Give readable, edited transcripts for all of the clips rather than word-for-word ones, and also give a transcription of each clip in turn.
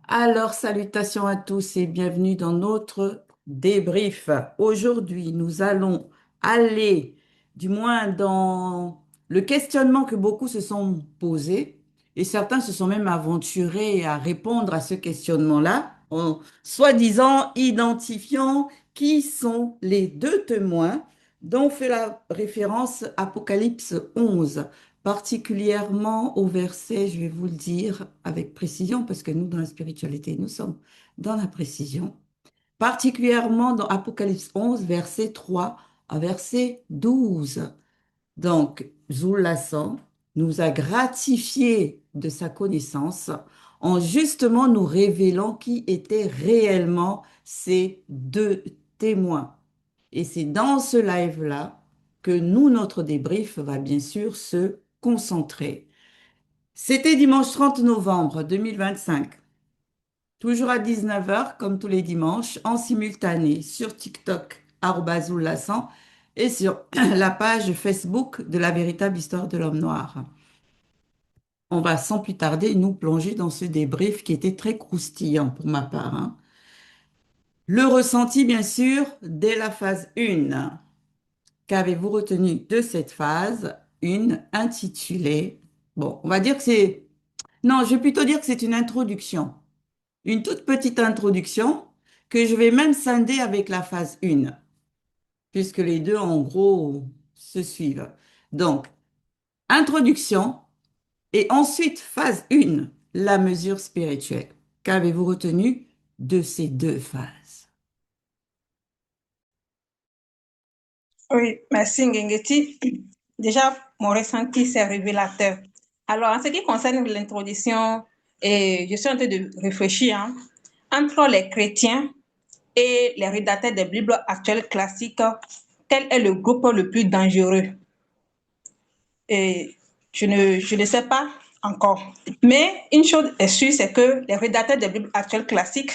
Alors, salutations à tous et bienvenue dans notre débrief. Aujourd'hui, nous allons aller, du moins dans le questionnement que beaucoup se sont posés, et certains se sont même aventurés à répondre à ce questionnement-là, en soi-disant identifiant qui sont les deux témoins dont fait la référence Apocalypse 11 particulièrement au verset, je vais vous le dire avec précision, parce que nous, dans la spiritualité, nous sommes dans la précision, particulièrement dans Apocalypse 11, verset 3 à verset 12. Donc, Zoulassant nous a gratifié de sa connaissance en justement nous révélant qui étaient réellement ces deux témoins. Et c'est dans ce live-là que nous, notre débrief va bien sûr se concentrer. C'était dimanche 30 novembre 2025, toujours à 19 heures, comme tous les dimanches, en simultané sur TikTok, @oulassan, et sur la page Facebook de la véritable histoire de l'homme noir. On va sans plus tarder nous plonger dans ce débrief qui était très croustillant pour ma part, hein. Le ressenti, bien sûr, dès la phase 1. Qu'avez-vous retenu de cette phase 1 intitulée, bon, on va dire que c'est, non, je vais plutôt dire que c'est une introduction, une toute petite introduction que je vais même scinder avec la phase 1, puisque les deux, en gros, se suivent. Donc, introduction et ensuite phase 1, la mesure spirituelle. Qu'avez-vous retenu de ces deux phases? Oui, merci Ngengeti. Déjà, mon ressenti, c'est révélateur. Alors, en ce qui concerne l'introduction, je suis en train de réfléchir entre les chrétiens et les rédacteurs des Bibles actuelles classiques, quel est le groupe le plus dangereux? Et je ne sais pas encore. Mais une chose est sûre, c'est que les rédacteurs des Bibles actuelles classiques,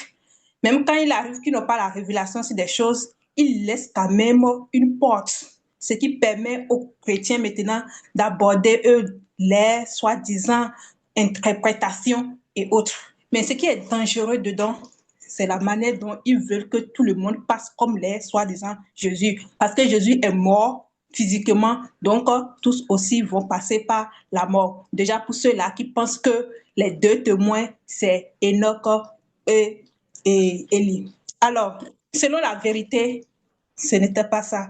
même quand il arrive qu'ils n'ont pas la révélation sur des choses, ils laissent quand même une porte, ce qui permet aux chrétiens maintenant d'aborder eux les soi-disant interprétations et autres. Mais ce qui est dangereux dedans, c'est la manière dont ils veulent que tout le monde passe comme les soi-disant Jésus. Parce que Jésus est mort physiquement, donc tous aussi vont passer par la mort. Déjà pour ceux-là qui pensent que les deux témoins, c'est Enoch et, Élie. Alors, selon la vérité, ce n'était pas ça,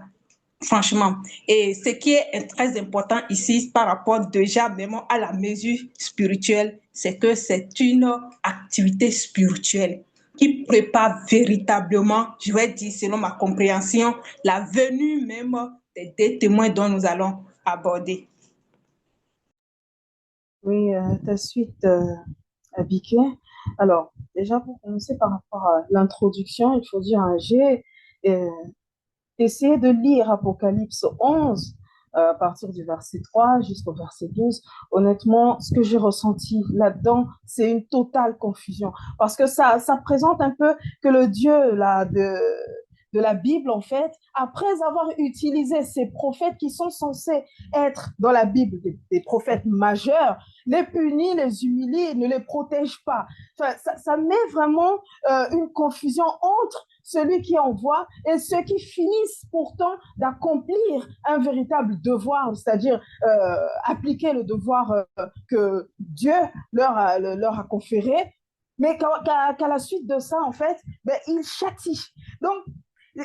franchement. Et ce qui est très important ici par rapport déjà même à la mesure spirituelle, c'est que c'est une activité spirituelle qui prépare véritablement, je vais dire selon ma compréhension, la venue même des deux témoins dont nous allons aborder. Oui, ta suite, Abiké. Alors, déjà pour commencer par rapport à l'introduction, il faut dire, j'ai euh, essayé de lire Apocalypse 11 à partir du verset 3 jusqu'au verset 12. Honnêtement, ce que j'ai ressenti là-dedans, c'est une totale confusion parce que ça présente un peu que le Dieu là de la Bible, en fait, après avoir utilisé ces prophètes qui sont censés être dans la Bible des prophètes majeurs, les punit, les humilie, ne les protège pas. Enfin, ça met vraiment une confusion entre celui qui envoie et ceux qui finissent pourtant d'accomplir un véritable devoir, c'est-à-dire appliquer le devoir que Dieu leur a conféré, mais qu'à la suite de ça, en fait, ben, il châtie. Donc,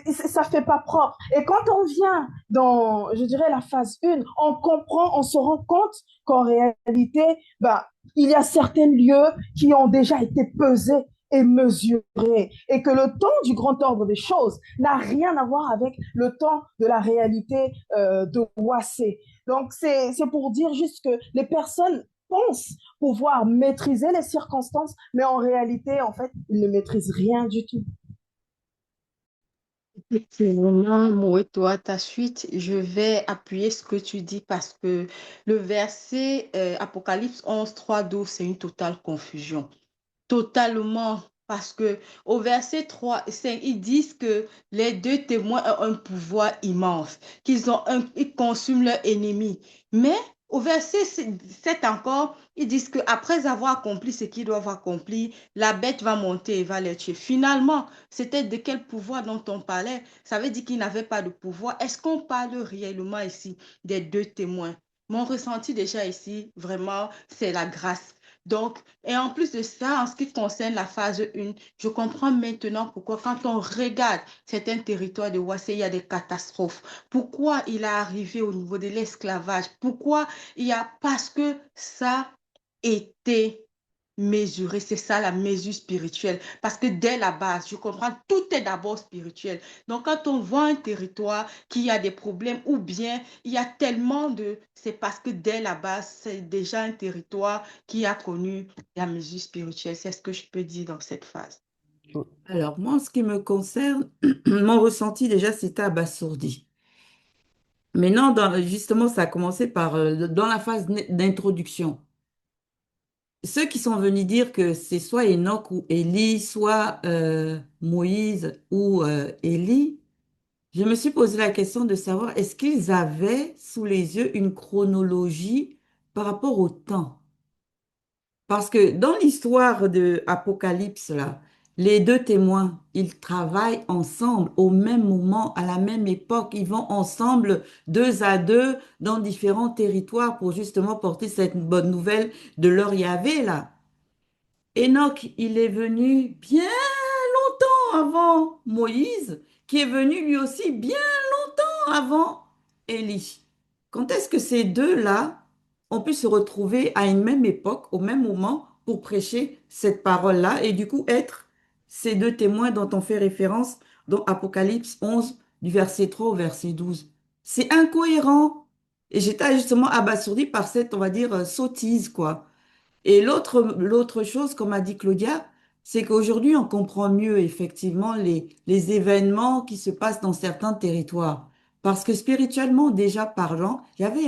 ça fait pas propre. Et quand on vient dans, je dirais, la phase 1, on comprend, on se rend compte qu'en réalité, bah, il y a certains lieux qui ont déjà été pesés et mesurés et que le temps du grand ordre des choses n'a rien à voir avec le temps de la réalité de Wassé. Donc, c'est pour dire juste que les personnes pensent pouvoir maîtriser les circonstances, mais en réalité, en fait, ils ne maîtrisent rien du tout. Effectivement, moi, toi, ta suite, je vais appuyer ce que tu dis parce que le verset Apocalypse 11 3 12, c'est une totale confusion. Totalement. Parce que au verset 3 et 5, ils disent que les deux témoins ont un pouvoir immense, ils consument leur ennemi. Mais Au verset 7 encore, ils disent qu'après avoir accompli ce qu'ils doivent accomplir, la bête va monter et va les tuer. Finalement, c'était de quel pouvoir dont on parlait? Ça veut dire qu'ils n'avaient pas de pouvoir. Est-ce qu'on parle réellement ici des deux témoins? Mon ressenti déjà ici, vraiment, c'est la grâce. Donc, et en plus de ça, en ce qui concerne la phase 1, je comprends maintenant pourquoi quand on regarde certains territoires de Ouassé, il y a des catastrophes. Pourquoi il est arrivé au niveau de l'esclavage? Pourquoi il y a... Parce que ça était mesuré, c'est ça la mesure spirituelle. Parce que dès la base, je comprends, tout est d'abord spirituel. Donc quand on voit un territoire qui a des problèmes ou bien il y a tellement de... C'est parce que dès la base, c'est déjà un territoire qui a connu la mesure spirituelle. C'est ce que je peux dire dans cette phase. Alors, moi, en ce qui me concerne, mon ressenti déjà, c'était abasourdi. Maintenant, justement, ça a commencé par, dans la phase d'introduction. Ceux qui sont venus dire que c'est soit Enoch ou Élie, soit Moïse ou Élie, je me suis posé la question de savoir est-ce qu'ils avaient sous les yeux une chronologie par rapport au temps? Parce que dans l'histoire de Apocalypse, là, les deux témoins, ils travaillent ensemble au même moment, à la même époque. Ils vont ensemble, deux à deux, dans différents territoires pour justement porter cette bonne nouvelle de leur Yahvé, là. Enoch, il est venu bien longtemps avant Moïse, qui est venu lui aussi bien longtemps avant Élie. Quand est-ce que ces deux-là ont pu se retrouver à une même époque, au même moment, pour prêcher cette parole-là et du coup être ces deux témoins dont on fait référence dans Apocalypse 11, du verset 3 au verset 12? C'est incohérent. Et j'étais justement abasourdi par cette, on va dire, sottise, quoi. Et l'autre chose, comme a dit Claudia, c'est qu'aujourd'hui, on comprend mieux effectivement les événements qui se passent dans certains territoires. Parce que spirituellement, déjà parlant, il y avait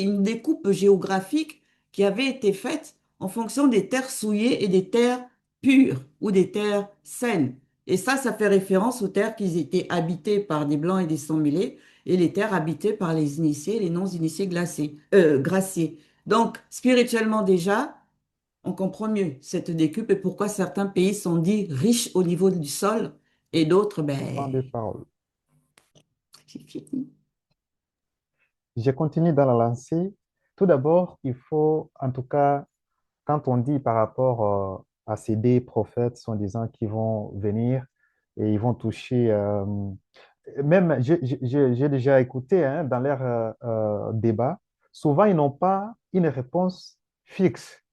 une découpe géographique qui avait été faite en fonction des terres souillées et des terres pures ou des terres saines. Et ça fait référence aux terres qui étaient habitées par des blancs et des sans-mêlés et les terres habitées par les initiés et les non-initiés graciés. Donc, spirituellement déjà, on comprend mieux cette décupe et pourquoi certains pays sont dits riches au niveau du sol et d'autres, Fin ben, de parole. c'est fini. Je continue dans la lancée. Tout d'abord, il faut, en tout cas, quand on dit par rapport à ces des prophètes, sont des gens qui vont venir et ils vont toucher, même j'ai déjà écouté hein, dans leur débat, souvent ils n'ont pas une réponse fixe.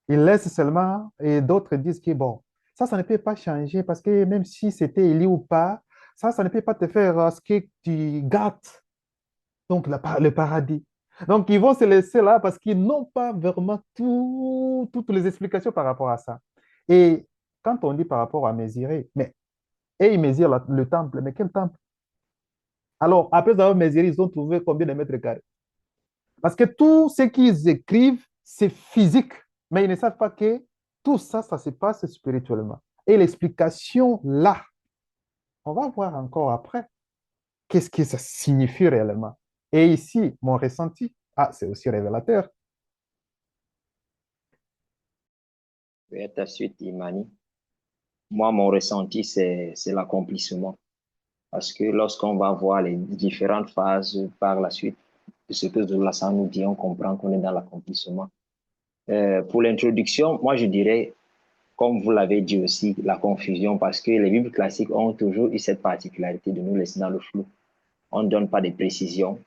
Ils laissent seulement et d'autres disent que bon, ça ne peut pas changer parce que même si c'était Élie ou pas, ça ne peut pas te faire ce que tu gâtes donc le paradis. Donc, ils vont se laisser là parce qu'ils n'ont pas vraiment toutes les explications par rapport à ça. Et quand on dit par rapport à mesurer, mais, et ils mesurent le temple, mais quel temple? Alors, après avoir mesuré, ils ont trouvé combien de mètres carrés? Parce que tout ce qu'ils écrivent, c'est physique, mais ils ne savent pas que tout ça, ça se passe spirituellement. Et l'explication là, on va voir encore après qu'est-ce que ça signifie réellement. Et ici, mon ressenti, c'est aussi révélateur. Et à ta suite, Imani. Moi, mon ressenti, c'est l'accomplissement. Parce que lorsqu'on va voir les différentes phases par la suite, de ce que Zoulasan nous dit, on comprend qu'on est dans l'accomplissement. Pour l'introduction, moi, je dirais, comme vous l'avez dit aussi, la confusion, parce que les Bibles classiques ont toujours eu cette particularité de nous laisser dans le flou. On ne donne pas de précisions.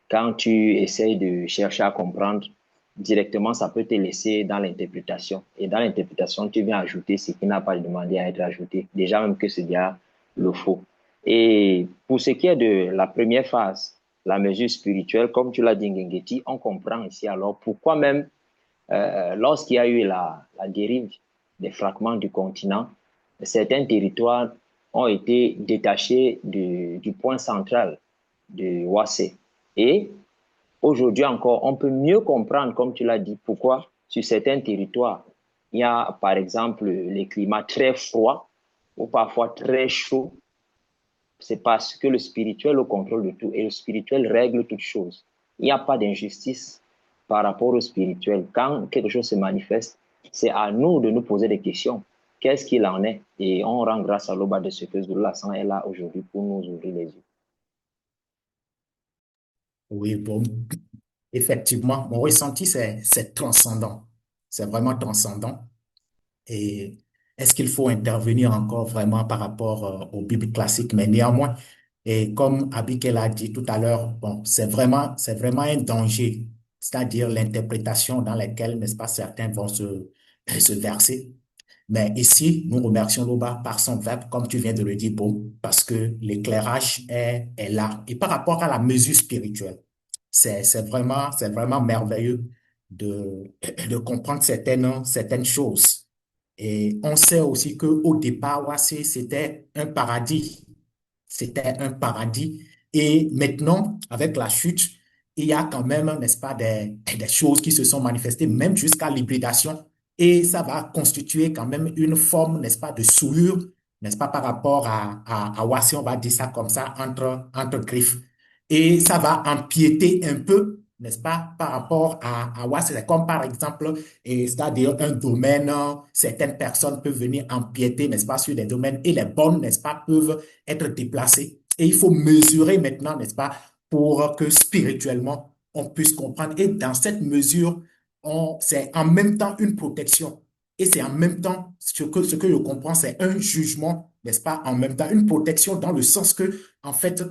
Quand tu essayes de chercher à comprendre, directement, ça peut te laisser dans l'interprétation. Et dans l'interprétation, tu viens ajouter ce qui n'a pas demandé à être ajouté. Déjà même que c'est déjà le faux. Et pour ce qui est de la première phase, la mesure spirituelle, comme tu l'as dit, Ngengeti, on comprend ici alors pourquoi même lorsqu'il y a eu la dérive des fragments du continent, certains territoires ont été détachés du point central de Wassé. Et aujourd'hui encore, on peut mieux comprendre, comme tu l'as dit, pourquoi sur certains territoires, il y a par exemple les climats très froids ou parfois très chauds. C'est parce que le spirituel est au contrôle de tout et le spirituel règle toutes choses. Il n'y a pas d'injustice par rapport au spirituel. Quand quelque chose se manifeste, c'est à nous de nous poser des questions. Qu'est-ce qu'il en est? Et on rend grâce à l'Oba de ce que Zoulasan est là aujourd'hui pour nous ouvrir les yeux. Oui, bon, effectivement, mon ressenti, c'est transcendant. C'est vraiment transcendant. Et est-ce qu'il faut intervenir encore vraiment par rapport aux Bibles classiques? Mais néanmoins, et comme Abikel a dit tout à l'heure, bon, c'est vraiment un danger, c'est-à-dire l'interprétation dans laquelle, n'est-ce pas, certains vont se verser. Mais ici, nous remercions l'Oba par son verbe, comme tu viens de le dire, bon, parce que l'éclairage est là. Et par rapport à la mesure spirituelle, c'est vraiment merveilleux de comprendre certaines choses. Et on sait aussi qu'au départ, Ouassé, c'était un paradis. C'était un paradis. Et maintenant, avec la chute, il y a quand même, n'est-ce pas, des choses qui se sont manifestées, même jusqu'à l'hybridation. Et ça va constituer quand même une forme, n'est-ce pas, de souillure, n'est-ce pas, par rapport à Ouassé, on va dire ça comme ça, entre griffes. Et ça va empiéter un peu, n'est-ce pas, par rapport à Ouassé. C'est comme par exemple, c'est-à-dire un domaine, certaines personnes peuvent venir empiéter, n'est-ce pas, sur des domaines et les bonnes, n'est-ce pas, peuvent être déplacés. Et il faut mesurer maintenant, n'est-ce pas, pour que spirituellement, on puisse comprendre. Et dans cette mesure, c'est en même temps une protection. Et c'est en même temps, ce que je comprends, c'est un jugement, n'est-ce pas, en même temps, une protection dans le sens que, en fait,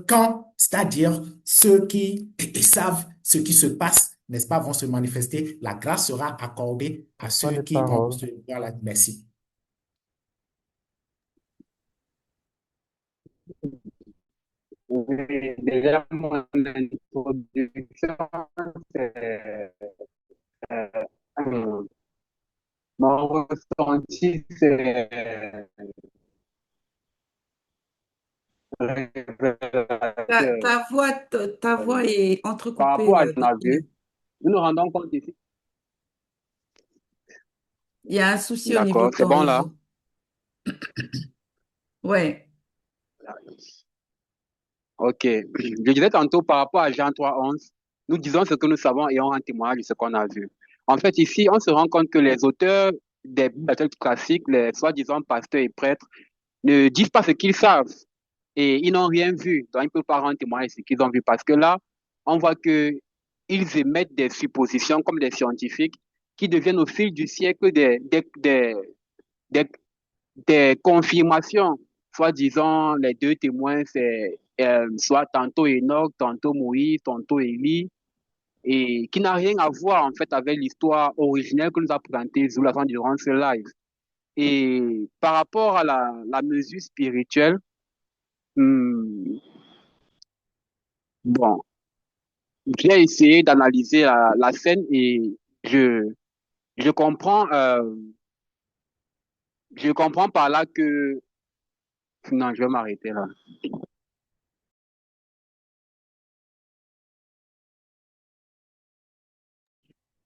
c'est-à-dire ceux qui savent ce qui se passe, n'est-ce pas, vont se manifester, la grâce sera accordée à Pas ceux de qui vont parole. se... Voilà, merci. Oui, déjà, mon introduction, c'est, euh, mon ressenti, c'est révélateur. Ta voix est Par entrecoupée. rapport à ce qu'on a vu, nous nous rendons compte ici. Il y a un souci au niveau D'accord, de c'est ton bon là. réseau. Ouais. Ok. Je disais tantôt par rapport à Jean 3:11, nous disons ce que nous savons et on rend témoignage de ce qu'on a vu. En fait, ici, on se rend compte que les auteurs des Bibles classiques, les soi-disant pasteurs et prêtres, ne disent pas ce qu'ils savent et ils n'ont rien vu. Donc, ils ne peuvent pas rendre témoignage de ce qu'ils ont vu parce que là, on voit que ils émettent des suppositions comme des scientifiques qui deviennent au fil du siècle des, des confirmations. Soit disant les deux témoins, c'est soit tantôt Enoch, tantôt Moïse, tantôt Élie, et qui n'a rien à voir en fait avec l'histoire originelle que nous a présentée Zoulasan durant ce live. Et par rapport à la mesure spirituelle, hmm, bon, j'ai essayé d'analyser la scène et je, je comprends, euh, je comprends par là que, non, je vais m'arrêter là.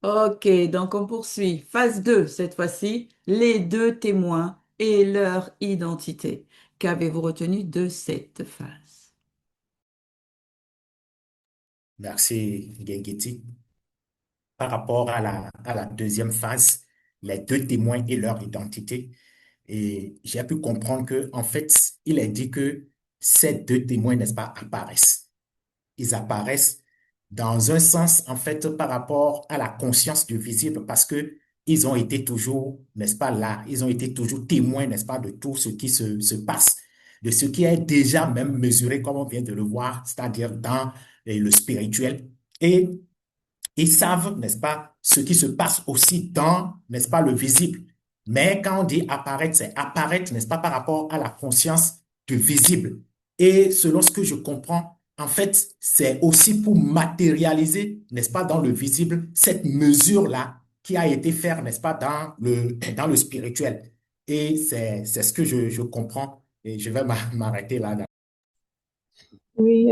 Ok, donc on poursuit. Phase 2 cette fois-ci, les deux témoins et leur identité. Qu'avez-vous retenu de cette phase? Merci, Gengeti. Par rapport à la deuxième phase, les deux témoins et leur identité. Et j'ai pu comprendre que, en fait, il est dit que ces deux témoins, n'est-ce pas, apparaissent. Ils apparaissent dans un sens, en fait, par rapport à la conscience du visible, parce que ils ont été toujours, n'est-ce pas, là, ils ont été toujours témoins, n'est-ce pas, de tout ce qui se passe, de ce qui est déjà même mesuré, comme on vient de le voir, c'est-à-dire dans le spirituel. Et ils savent, n'est-ce pas, ce qui se passe aussi dans, n'est-ce pas, le visible. Mais quand on dit apparaître, c'est apparaître, n'est-ce pas, par rapport à la conscience du visible. Et selon ce que je comprends, en fait, c'est aussi pour matérialiser, n'est-ce pas, dans le visible, cette mesure-là qui a été faite, n'est-ce pas, dans le spirituel. Et c'est ce que je comprends. Et je vais m'arrêter là. Oui,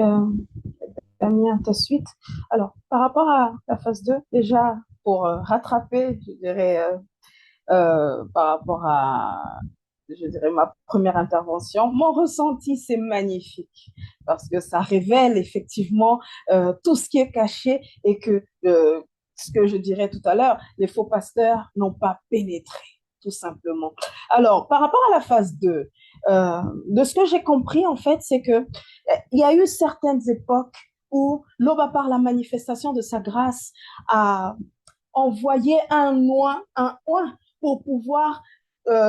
Damien, ta suite. Alors, par rapport à la phase 2, déjà, pour rattraper, je dirais, par rapport à, je dirais, ma première intervention, mon ressenti, c'est magnifique parce que ça révèle effectivement tout ce qui est caché et que ce que je dirais tout à l'heure, les faux pasteurs n'ont pas pénétré, tout simplement. Alors, par rapport à la phase 2, de ce que j'ai compris, en fait, c'est que il y a eu certaines époques où l'aube, par la manifestation de sa grâce, a envoyé un oint pour pouvoir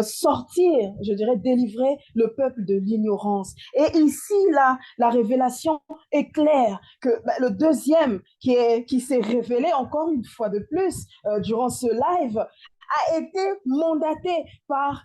sortir, je dirais, délivrer le peuple de l'ignorance. Et ici, là, la révélation est claire que le deuxième qui s'est révélé encore une fois de plus durant ce live a été mandaté par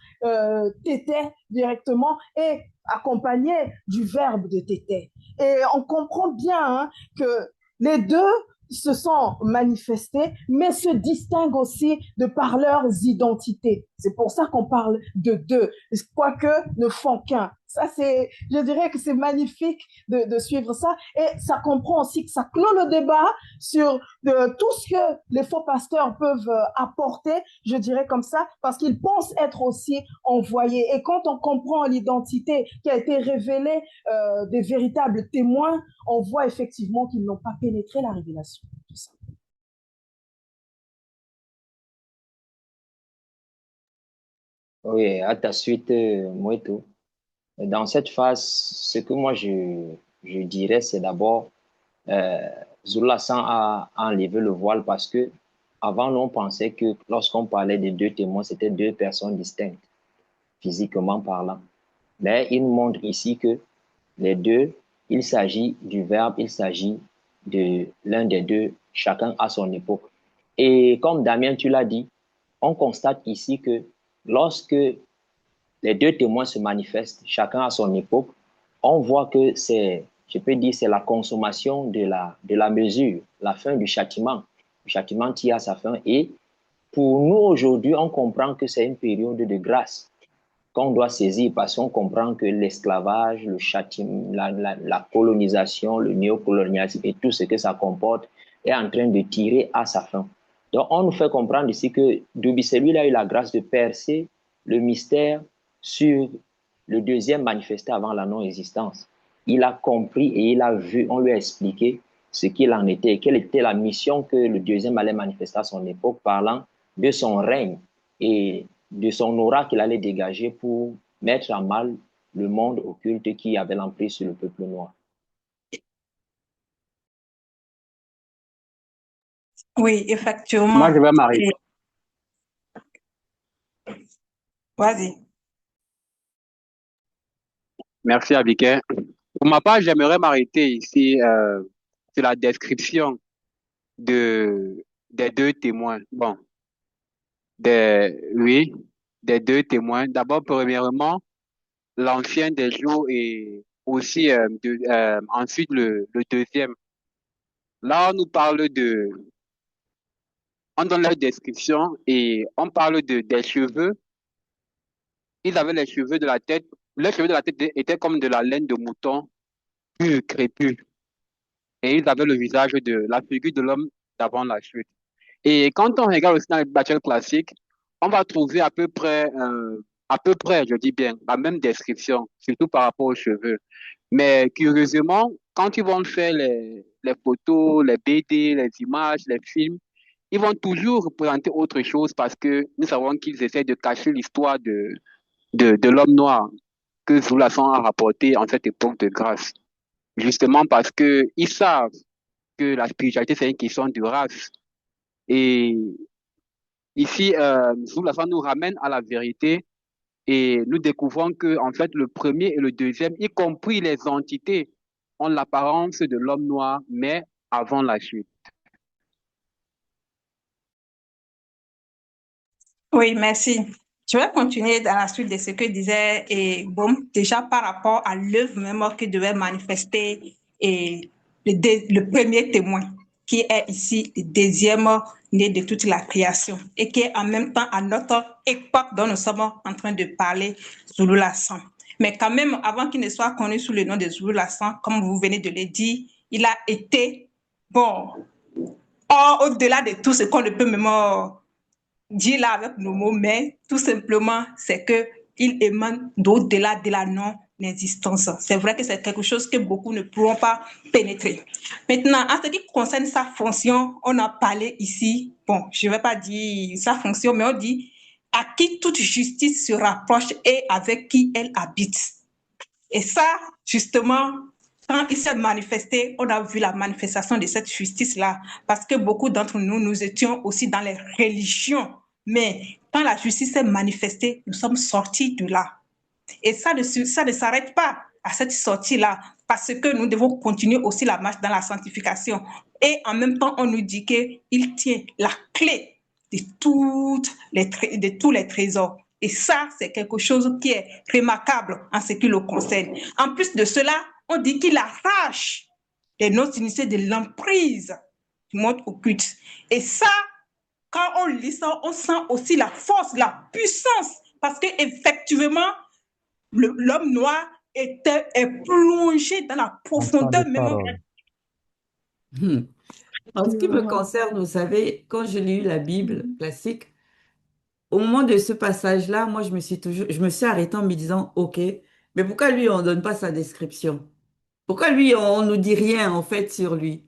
Tété directement et accompagné du verbe de Tété. Et on comprend bien hein, que les deux se sont manifestés, mais se distinguent aussi de par leurs identités. C'est pour ça qu'on parle de deux, quoique ne font qu'un. Ça, je dirais que c'est magnifique de suivre ça. Et ça comprend aussi que ça clôt le débat sur tout ce que les faux pasteurs peuvent apporter, je dirais comme ça, parce qu'ils pensent être aussi envoyés. Et quand on comprend l'identité qui a été révélée des véritables témoins, on voit effectivement qu'ils n'ont pas pénétré la révélation. Tout ça. Oui, à ta suite, Moeto. Dans cette phase, ce que moi je dirais, c'est d'abord, Zoulasan a enlevé le voile parce que avant, on pensait que lorsqu'on parlait de deux témoins, c'était deux personnes distinctes, physiquement parlant. Mais il montre ici que les deux, il s'agit du verbe, il s'agit de l'un des deux, chacun à son époque. Et comme Damien, tu l'as dit, on constate ici que lorsque les deux témoins se manifestent, chacun à son époque, on voit que c'est, je peux dire, c'est la consommation de la mesure, la fin du châtiment. Le châtiment tire à sa fin et pour nous aujourd'hui, on comprend que c'est une période de grâce qu'on doit saisir parce qu'on comprend que l'esclavage, le châtiment, la colonisation, le néocolonialisme et tout ce que ça comporte est en train de tirer à sa fin. Donc, on nous fait comprendre ici que celui-là a eu la grâce de percer le mystère sur le deuxième manifesté avant la non-existence. Il a compris et il a vu, on lui a expliqué ce qu'il en était, quelle était la mission que le deuxième allait manifester à son époque, parlant de son règne et de son aura qu'il allait dégager pour mettre à mal le monde occulte qui avait l'emprise sur le peuple noir. Oui, effectivement. Moi, je vais m'arrêter. Vas-y. Merci, Abigail. Pour ma part, j'aimerais m'arrêter ici sur la description des deux témoins. Bon, oui, des deux témoins. D'abord, premièrement, l'ancien des jours et aussi ensuite le deuxième. Là, on donne leur description et on parle des cheveux. Ils avaient les cheveux de la tête. Les cheveux de la tête étaient comme de la laine de mouton, plus crépus. Et ils avaient le visage de la figure de l'homme d'avant la chute. Et quand on regarde aussi dans les bachelors classiques, on va trouver à peu près, je dis bien, la même description, surtout par rapport aux cheveux. Mais curieusement, quand ils vont faire les photos, les BD, les images, les films, ils vont toujours représenter autre chose parce que nous savons qu'ils essaient de cacher l'histoire de l'homme noir que Zoulasan a rapporté en cette époque de grâce. Justement parce que ils savent que la spiritualité, c'est une question de race. Et ici, Zoulasan nous ramène à la vérité et nous découvrons que, en fait, le premier et le deuxième, y compris les entités, ont l'apparence de l'homme noir, mais avant la chute. Oui, merci. Je vais continuer dans la suite de ce que disait et bon, déjà par rapport à l'œuvre même qui devait manifester et le premier témoin, qui est ici le deuxième né de toute la création et qui est en même temps à notre époque dont nous sommes en train de parler, Zoulou Lassan. Mais quand même, avant qu'il ne soit connu sous le nom de Zoulou Lassan, comme vous venez de le dire, il a été, bon, au-delà de tout ce qu'on ne peut même dire là avec nos mots, mais tout simplement, c'est que il émane d'au-delà de la non-existence. C'est vrai que c'est quelque chose que beaucoup ne pourront pas pénétrer. Maintenant, en ce qui concerne sa fonction, on a parlé ici, bon, je ne vais pas dire sa fonction, mais on dit à qui toute justice se rapproche et avec qui elle habite. Et ça, justement, quand il s'est manifesté, on a vu la manifestation de cette justice-là, parce que beaucoup d'entre nous, nous étions aussi dans les religions. Mais quand la justice s'est manifestée, nous sommes sortis de là. Et ça ne s'arrête pas à cette sortie-là, parce que nous devons continuer aussi la marche dans la sanctification. Et en même temps, on nous dit qu'il tient la clé de tous les trésors. Et ça, c'est quelque chose qui est remarquable en ce qui le concerne. En plus de cela, on dit qu'il arrache les non-initiés de l'emprise du monde occulte. Et ça, quand on lit ça, on sent aussi la force, la puissance, parce qu'effectivement, l'homme noir est plongé dans la On prend des profondeur même. paroles. En ce qui me concerne, vous savez, quand je lis la Bible classique, au moment de ce passage-là, moi, je me suis arrêtée en me disant, OK, mais pourquoi lui, on ne donne pas sa description? Pourquoi lui, on ne nous dit rien, en fait, sur lui?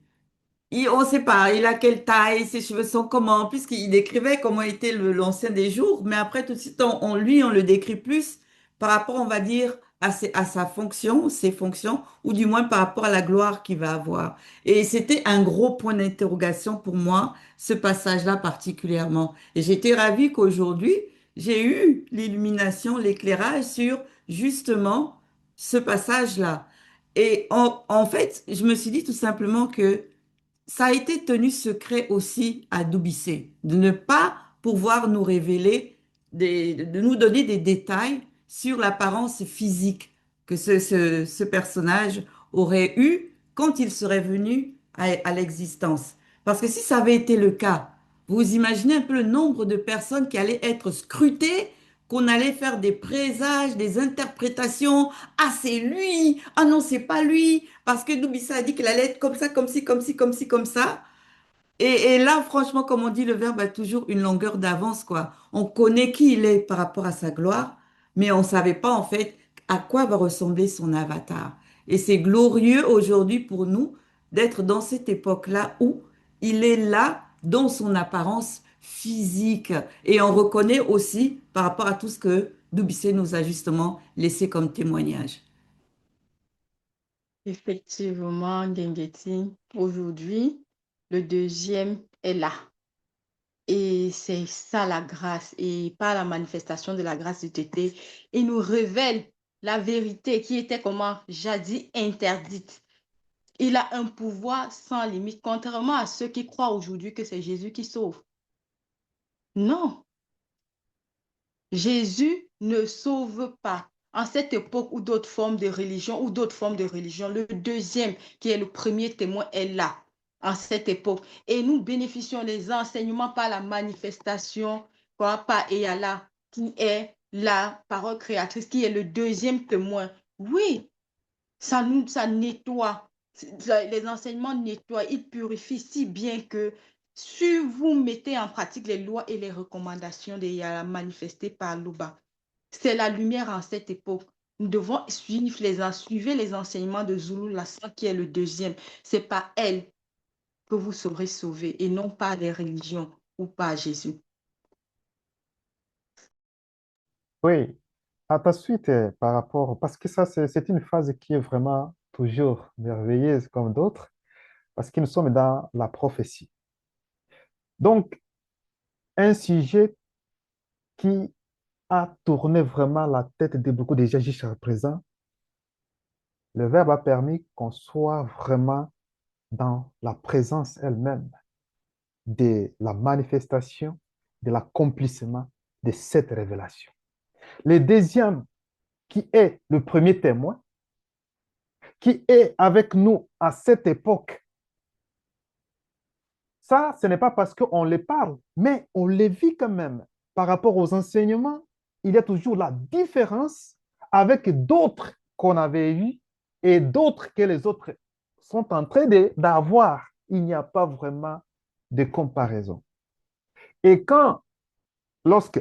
On ne sait pas, il a quelle taille, ses cheveux sont comment, puisqu'il décrivait comment était l'ancien des jours, mais après, tout de suite, lui, on le décrit plus par rapport, on va dire, à sa fonction, ses fonctions, ou du moins par rapport à la gloire qu'il va avoir. Et c'était un gros point d'interrogation pour moi, ce passage-là particulièrement. Et j'étais ravie qu'aujourd'hui, j'ai eu l'illumination, l'éclairage sur justement ce passage-là. Et en fait, je me suis dit tout simplement que ça a été tenu secret aussi à Doubissé, de ne pas pouvoir nous révéler, de nous donner des détails sur l'apparence physique que ce personnage aurait eu quand il serait venu à l'existence. Parce que si ça avait été le cas, vous imaginez un peu le nombre de personnes qui allaient être scrutées, qu'on allait faire des présages, des interprétations. Ah, c'est lui. Ah non, c'est pas lui. Parce que Doubissa a dit qu'elle allait être comme ça, comme ci, comme ci, comme ci, comme ça. Et là, franchement, comme on dit, le verbe a toujours une longueur d'avance, quoi. On connaît qui il est par rapport à sa gloire, mais on ne savait pas, en fait, à quoi va ressembler son avatar. Et c'est glorieux aujourd'hui pour nous d'être dans cette époque-là où il est là dans son apparence physique. Et on reconnaît aussi par rapport à tout ce que Doubissé nous a justement laissé comme témoignage. Effectivement, Gengeti, aujourd'hui, le deuxième est là. Et c'est ça la grâce. Et par la manifestation de la grâce du Tété, il nous révèle la vérité qui était comment jadis interdite. Il a un pouvoir sans limite, contrairement à ceux qui croient aujourd'hui que c'est Jésus qui sauve. Non, Jésus ne sauve pas. En cette époque où d'autres formes de religion, le deuxième, qui est le premier témoin, est là, en cette époque. Et nous bénéficions des enseignements par la manifestation, quoi, par Eyala, qui est la parole créatrice, qui est le deuxième témoin. Oui, ça nettoie. Les enseignements nettoient, ils purifient si bien que si vous mettez en pratique les lois et les recommandations de Yala manifestées par Luba, c'est la lumière en cette époque. Nous devons suivre les enseignements de Zulu Lassan, qui est le deuxième. C'est par elle que vous serez sauvés et non par les religions ou par Jésus. Oui, à ta suite, par rapport, parce que ça, c'est une phase qui est vraiment toujours merveilleuse comme d'autres, parce que nous sommes dans la prophétie. Donc, un sujet qui a tourné vraiment la tête de beaucoup de gens jusqu'à présent, le Verbe a permis qu'on soit vraiment dans la présence elle-même de la manifestation, de l'accomplissement de cette révélation. Le deuxième, qui est le premier témoin, qui est avec nous à cette époque, ça, ce n'est pas parce qu'on les parle, mais on les vit quand même. Par rapport aux enseignements, il y a toujours la différence avec d'autres qu'on avait eus et d'autres que les autres sont en train d'avoir. Il n'y a pas vraiment de comparaison. Et quand lorsque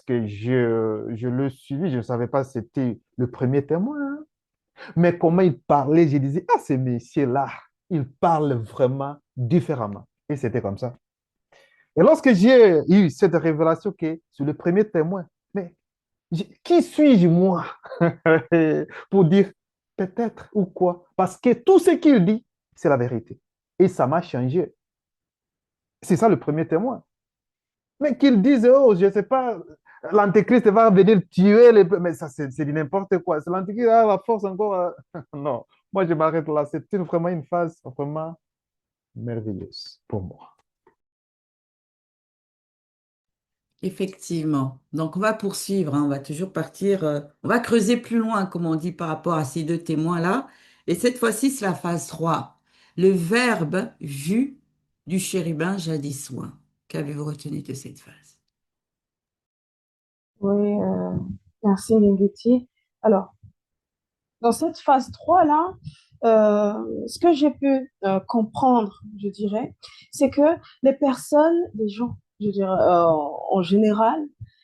je le suivis, je ne savais pas si c'était le premier témoin, hein. Mais comment il parlait, je disais, ah, ce monsieur-là, il parle vraiment différemment. Et c'était comme ça. Et lorsque j'ai eu cette révélation que c'est le premier témoin, mais qui suis-je moi pour dire peut-être ou quoi? Parce que tout ce qu'il dit, c'est la vérité. Et ça m'a changé. C'est ça le premier témoin. Mais qu'ils disent, oh, je ne sais pas, l'Antéchrist va venir tuer les... Mais ça, c'est du n'importe quoi. C'est l'Antéchrist a la force encore. Non, moi, je m'arrête là. C'est vraiment une phase vraiment merveilleuse pour moi. Effectivement. Donc, on va poursuivre, hein. On va toujours partir, on va creuser plus loin, comme on dit, par rapport à ces deux témoins-là. Et cette fois-ci, c'est la phase 3. Le verbe vu du chérubin jadis oint. Qu'avez-vous retenu de cette phase? Oui, merci Linguetti. Alors, dans cette phase 3 là, ce que j'ai pu comprendre, je dirais, c'est que les personnes, les gens, je dirais, en général,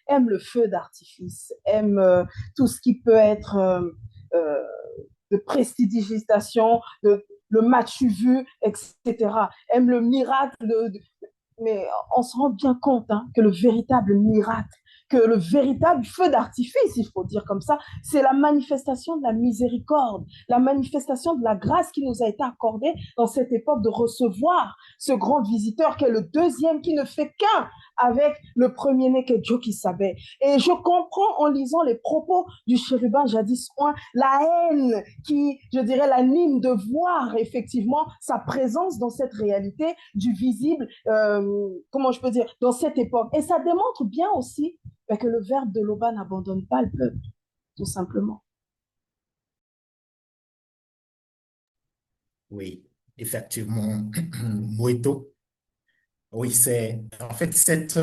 aiment le feu d'artifice, aiment tout ce qui peut être euh, de prestidigitation, le match vu, etc. Aiment le miracle, mais on se rend bien compte hein, que le véritable miracle, que le véritable feu d'artifice, il faut dire comme ça, c'est la manifestation de la miséricorde, la manifestation de la grâce qui nous a été accordée dans cette époque de recevoir ce grand visiteur qui est le deuxième, qui ne fait qu'un avec le premier-né qui est Dieu qui savait. Et je comprends en lisant les propos du chérubin jadis oint, la haine qui, je dirais, l'anime de voir effectivement sa présence dans cette réalité du visible, comment je peux dire, dans cette époque. Et ça démontre bien aussi que le verbe de l'Oba n'abandonne pas le peuple, tout simplement. Oui, effectivement, Moïto. Oui, c'est en fait cette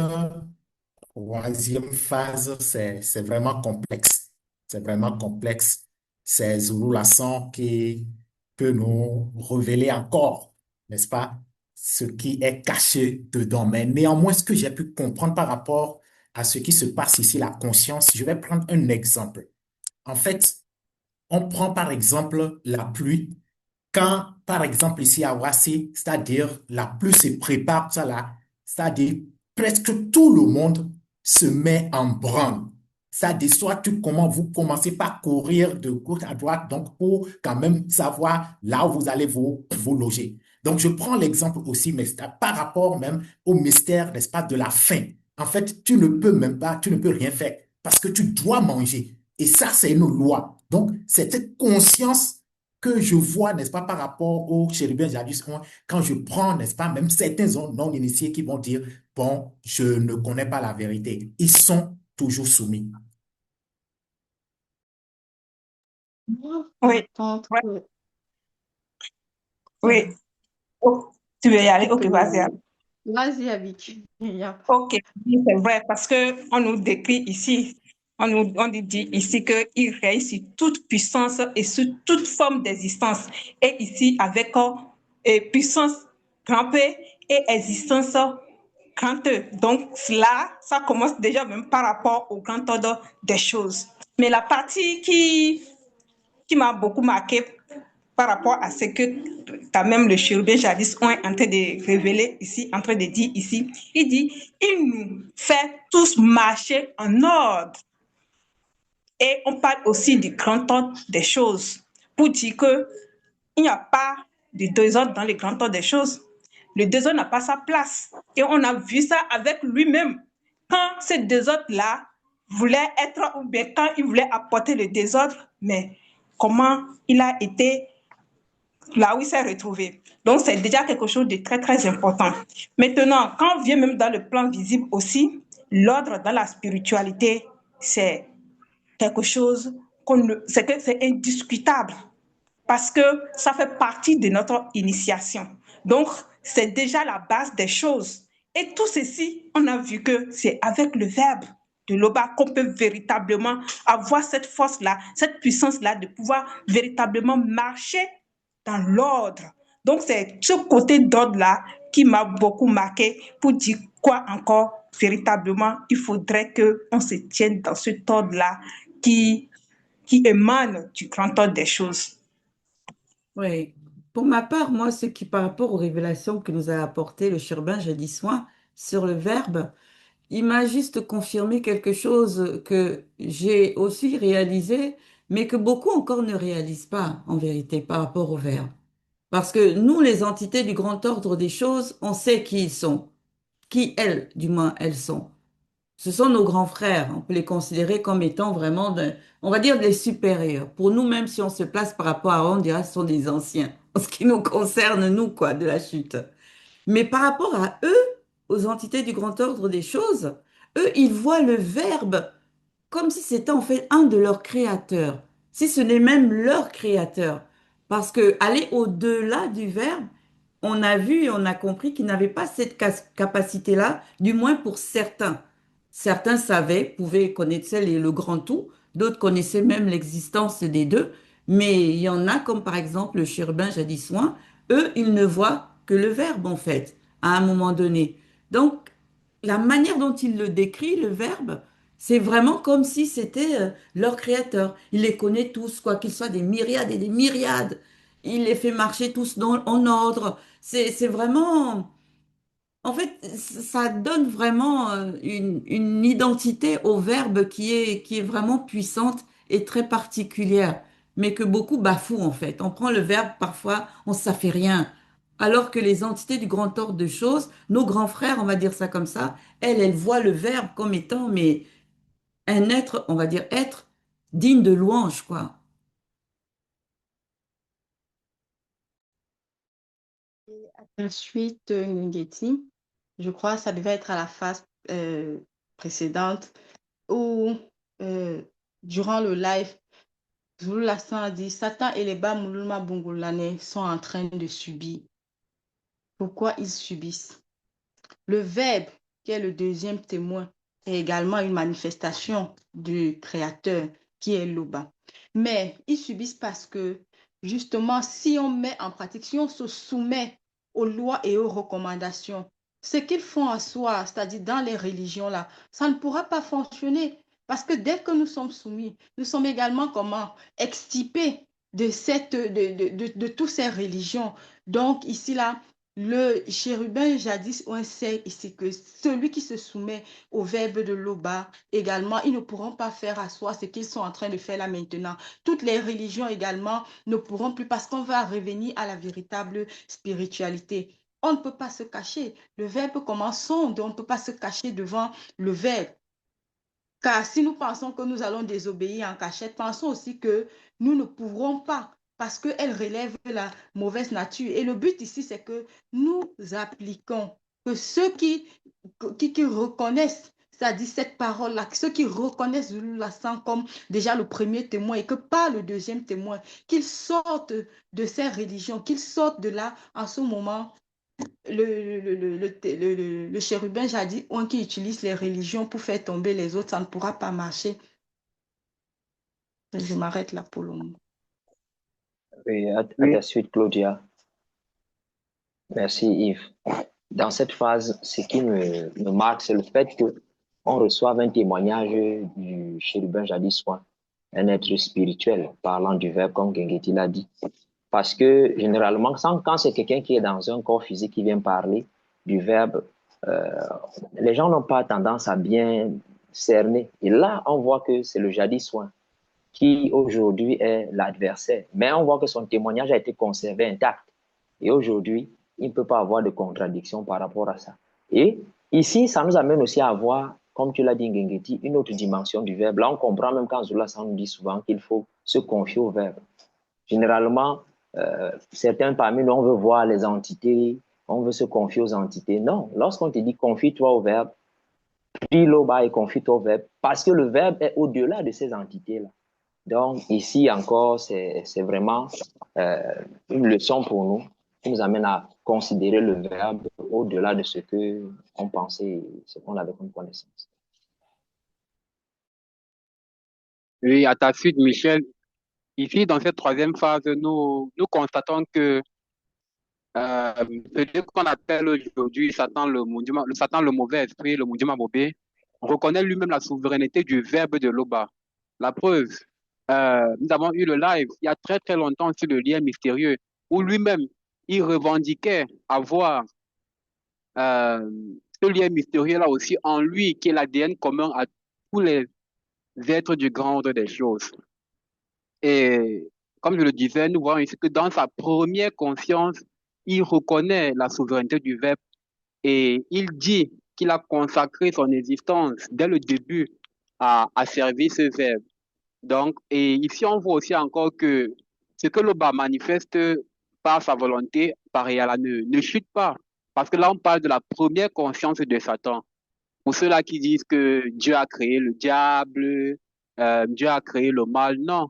troisième phase, c'est vraiment complexe. C'est vraiment complexe. C'est Zulu-Lasson qui peut nous révéler encore, n'est-ce pas, ce qui est caché dedans. Mais néanmoins, ce que j'ai pu comprendre par rapport à ce qui se passe ici, la conscience, je vais prendre un exemple. En fait, on prend par exemple la pluie. Quand, par exemple, ici à Roissy, c'est-à-dire la pluie se prépare, ça là, c'est-à-dire presque tout le monde se met en branle. C'est-à-dire, soit comment vous commencez par courir de gauche à droite, donc pour quand même savoir là où vous allez vous loger. Donc, je prends l'exemple aussi, mais c'est par rapport même au mystère, n'est-ce pas, de la faim. En fait, tu ne peux même pas, tu ne peux rien faire parce que tu dois manger. Et ça, c'est une loi. Donc, c'est cette conscience que je vois, n'est-ce pas, par rapport au chérubin jadis, quand je prends, n'est-ce pas, même certains non-initiés qui vont dire, bon, je ne connais pas la vérité. Ils sont toujours soumis. Moi, Oui, par contre, ouais, oui. Oh, tu veux y aller? Ok, vas-y. vas-y, Abik. Ok, oui, c'est vrai, parce que on nous décrit ici, on nous dit ici qu'il règne sur toute puissance et sur toute forme d'existence. Et ici, avec puissance grand P et existence grand E. Donc, là, ça commence déjà même par rapport au grand ordre des choses. Mais la partie qui m'a beaucoup marqué par rapport à ce que quand même le chérubin jadis est en train de révéler ici, en train de dire ici. Il dit, il nous fait tous marcher en ordre. Et on parle aussi du grand ordre des choses pour dire que il n'y a pas de désordre dans le grand ordre des choses. Le désordre n'a pas sa place. Et on a vu ça avec lui-même. Quand ce désordre-là voulait être, ou bien quand il voulait apporter le désordre, mais comment il a été là où il s'est retrouvé. Donc, c'est déjà quelque chose de très, très important. Maintenant, quand on vient même dans le plan visible aussi, l'ordre dans la spiritualité, c'est quelque chose c'est indiscutable parce que ça fait partie de notre initiation. Donc, c'est déjà la base des choses. Et tout ceci, on a vu que c'est avec le verbe de l'Oba qu'on peut véritablement avoir cette force-là, cette puissance-là de pouvoir véritablement marcher dans l'ordre. Donc, c'est ce côté d'ordre-là qui m'a beaucoup marqué pour dire quoi encore véritablement, il faudrait qu'on se tienne dans ce ordre-là qui, qui émane du grand ordre des choses. Oui. Pour ma part, moi, ce qui, par rapport aux révélations que nous a apporté le chérubin jadis soin sur le Verbe, il m'a juste confirmé quelque chose que j'ai aussi réalisé, mais que beaucoup encore ne réalisent pas, en vérité, par rapport au Verbe. Parce que nous, les entités du grand ordre des choses, on sait qui ils sont, qui elles, du moins, elles sont. Ce sont nos grands frères. On peut les considérer comme étant vraiment, on va dire, des supérieurs. Pour nous, même si on se place par rapport à eux, on dira que ce sont des anciens. En ce qui nous concerne, nous, quoi, de la chute. Mais par rapport à eux, aux entités du grand ordre des choses, eux, ils voient le Verbe comme si c'était en fait un de leurs créateurs, si ce n'est même leur créateur. Parce que aller au-delà du Verbe, on a vu et on a compris qu'ils n'avaient pas cette capacité-là, du moins pour certains. Certains savaient, pouvaient connaître le grand tout, d'autres connaissaient même l'existence des deux, mais il y en a comme par exemple le chérubin jadis soin, eux, ils ne voient que le verbe en fait, à un moment donné. Donc, la manière dont il le décrit, le verbe, c'est vraiment comme si c'était leur créateur. Il les connaît tous, quoi qu'ils soient des myriades et des myriades. Il les fait marcher tous en ordre. C'est vraiment, en fait, ça donne vraiment une identité au verbe qui est vraiment puissante et très particulière, mais que beaucoup bafouent en fait. On prend le verbe parfois, ça fait rien. Alors que les entités du grand ordre de choses, nos grands frères, on va dire ça comme ça, elles voient le verbe comme étant, mais un être, on va dire être digne de louange, quoi. Ensuite, Ngeti, je crois que ça devait être à la phase précédente où, euh, durant le live, Zulu Lassan a dit Satan et les Bamuluma Bongolane sont en train de subir. Pourquoi ils subissent? Le Verbe, qui est le deuxième témoin, est également une manifestation du Créateur, qui est Loba. Mais ils subissent parce que, justement, si on met en pratique, si on se soumet aux lois et aux recommandations, ce qu'ils font à soi, c'est-à-dire dans les religions, là, ça ne pourra pas fonctionner. Parce que dès que nous sommes soumis, nous sommes également comment? Extirpés de toutes ces religions. Donc, ici, là, le chérubin jadis, on sait ici que celui qui se soumet au verbe de l'Oba, également, ils ne pourront pas faire à soi ce qu'ils sont en train de faire là maintenant. Toutes les religions également ne pourront plus parce qu'on va revenir à la véritable spiritualité. On ne peut pas se cacher. Le verbe commence sonde, on ne peut pas se cacher devant le verbe. Car si nous pensons que nous allons désobéir en cachette, pensons aussi que nous ne pourrons pas parce qu'elle relève la mauvaise nature. Et le but ici, c'est que nous appliquons, que ceux qui reconnaissent, c'est-à-dire cette parole-là, ceux qui reconnaissent la sang comme déjà le premier témoin et que pas le deuxième témoin, qu'ils sortent de ces religions, qu'ils sortent de là en ce moment le chérubin jadis, on qui utilise les religions pour faire tomber les autres, ça ne pourra pas marcher. Je m'arrête là pour le moment. Et à ta suite, Claudia. Merci, Yves. Dans cette phase, ce qui me marque, c'est le fait qu'on reçoive un témoignage du chérubin jadis soin, un être spirituel, parlant du verbe comme Gengeti l'a dit. Parce que généralement, quand c'est quelqu'un qui est dans un corps physique qui vient parler du verbe, euh, les gens n'ont pas tendance à bien cerner. Et là, on voit que c'est le jadis soin qui aujourd'hui est l'adversaire. Mais on voit que son témoignage a été conservé intact. Et aujourd'hui, il ne peut pas avoir de contradiction par rapport à ça. Et ici, ça nous amène aussi à avoir, comme tu l'as dit, Ngengeti, une autre dimension du verbe. Là, on comprend même quand Zola nous dit souvent qu'il faut se confier au verbe. Généralement, certains parmi nous, on veut voir les entités, on veut se confier aux entités. Non, lorsqu'on te dit confie-toi au verbe, prie l'eau bas et confie-toi au verbe, parce que le verbe est au-delà de ces entités-là. Donc, ici encore, c'est vraiment une leçon pour nous qui nous amène à considérer le verbe au-delà de ce qu'on pensait, ce qu'on avait comme connaissance. Oui, à ta suite, Michel. Ici, dans cette troisième phase, nous constatons que Celui qu'on appelle aujourd'hui Satan le mauvais esprit, le Mundima Mobé, reconnaît lui-même la souveraineté du verbe de Loba. La preuve, nous avons eu le live il y a très très longtemps sur le lien mystérieux, où lui-même, il revendiquait avoir euh, ce lien mystérieux là aussi en lui, qui est l'ADN commun à tous les êtres du grand ordre des choses. Et comme je le disais, nous voyons ici que dans sa première conscience, il reconnaît la souveraineté du Verbe et il dit qu'il a consacré son existence dès le début à servir ce Verbe. Donc, et ici, on voit aussi encore que ce que l'Oba manifeste par sa volonté, pareil à la ne chute pas. Parce que là, on parle de la première conscience de Satan. Pour ceux-là qui disent que Dieu a créé le diable, Dieu a créé le mal, non.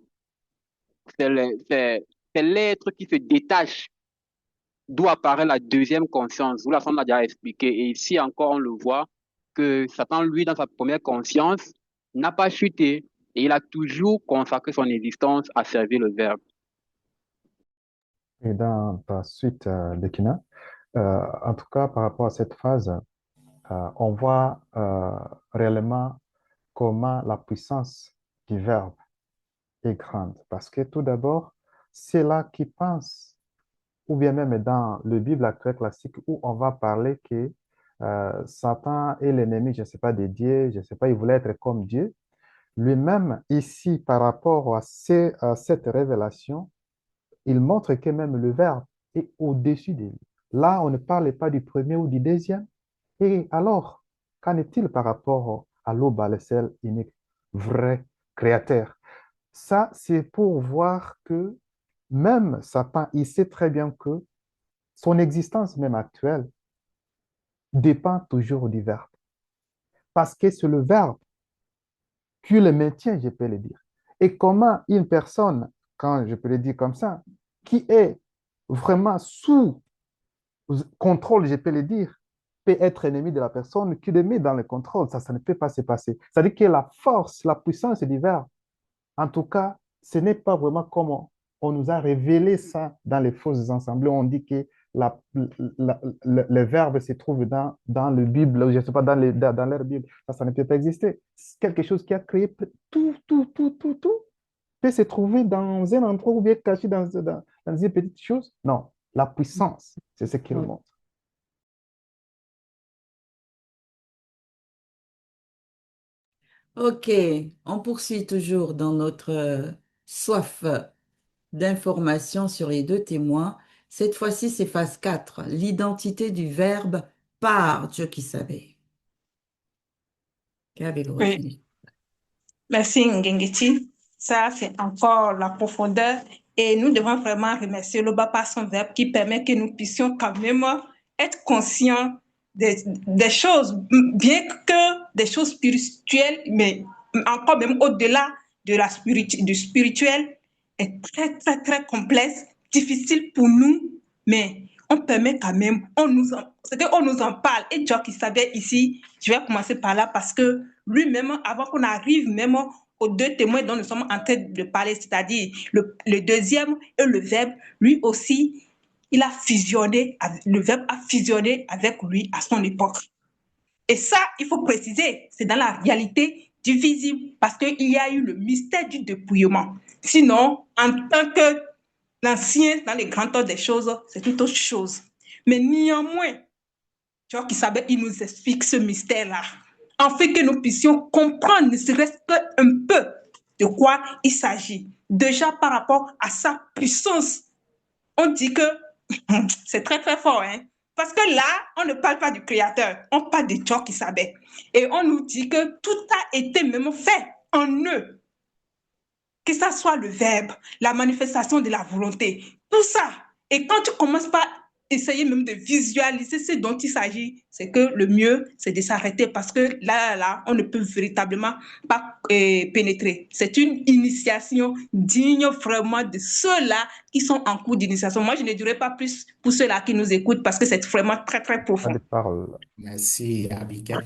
C'est l'être qui se détache, d'où apparaît la deuxième conscience, où la femme l'a déjà expliqué. Et ici encore, on le voit que Satan, lui, dans sa première conscience, n'a pas chuté et il a toujours consacré son existence à servir le Verbe. Et dans ta suite, Bekina, en tout cas, par rapport à cette phase, on voit réellement comment la puissance du Verbe est grande. Parce que tout d'abord, c'est là qui pense, ou bien même dans le Bible actuel classique, où on va parler que Satan est l'ennemi, je ne sais pas, des dieux, je ne sais pas, il voulait être comme Dieu. Lui-même, ici, par rapport à cette révélation, il montre que même le Verbe est au-dessus de lui. Là, on ne parle pas du premier ou du deuxième. Et alors, qu'en est-il par rapport à l'Oba, le seul unique, vrai créateur? Ça, c'est pour voir que même Satan, il sait très bien que son existence même actuelle dépend toujours du Verbe. Parce que c'est le Verbe qui le maintient, je peux le dire. Et comment une personne, quand je peux le dire comme ça, qui est vraiment sous contrôle, je peux le dire, peut être ennemi de la personne qui le met dans le contrôle. Ça ne peut pas se passer. C'est-à-dire que la force, la puissance du Verbe, en tout cas, ce n'est pas vraiment comme on nous a révélé ça dans les fausses assemblées. On dit que le verbe se trouve dans le Bible, je ne sais pas, dans leur Bible. Ça ne peut pas exister. C'est quelque chose qui a créé tout peut se trouver dans un endroit ou bien caché dans une petite chose. Non, la puissance, c'est ce qu'il montre. Ok, on poursuit toujours dans notre soif d'informations sur les deux témoins. Cette fois-ci, c'est phase 4, l'identité du Verbe par Dieu qui savait. Qu'avez-vous Oui, retenu? merci Ngengeti. Ça, c'est encore la profondeur. Et nous devons vraiment remercier l'Oba par son verbe qui permet que nous puissions quand même être conscients des choses, bien que des choses spirituelles, mais encore même au-delà du spirituel, est très, très, très complexe, difficile pour nous, mais on permet quand même, c'est qu'on nous en parle. Et Dieu qui savait ici, je vais commencer par là parce que lui-même, avant qu'on arrive même aux deux témoins dont nous sommes en train de parler, c'est-à-dire le deuxième et le verbe, lui aussi, il a fusionné, le verbe a fusionné avec lui à son époque. Et ça, il faut préciser, c'est dans la réalité du visible parce qu'il y a eu le mystère du dépouillement. Sinon, en tant que l'ancien, dans les grands temps des choses, c'est toute autre chose. Mais néanmoins, tu vois, qui savait, il nous explique ce mystère-là, en fait que nous puissions comprendre, ne serait-ce qu'un peu, de quoi il s'agit. Déjà par rapport à sa puissance, on dit que c'est très très fort, hein? Parce que là, on ne parle pas du Créateur, on parle de Dieu qui savait. Et on nous dit que tout a été même fait en eux, que ça soit le verbe, la manifestation de la volonté, tout ça. Et quand tu commences par essayer même de visualiser ce dont il s'agit, c'est que le mieux, c'est de s'arrêter parce que là, on ne peut véritablement pas pénétrer. C'est une initiation digne vraiment de ceux-là qui sont en cours d'initiation. Moi, je ne dirais pas plus pour ceux-là qui nous écoutent parce que c'est vraiment très, très Pas profond. de parole. Merci, Abigail.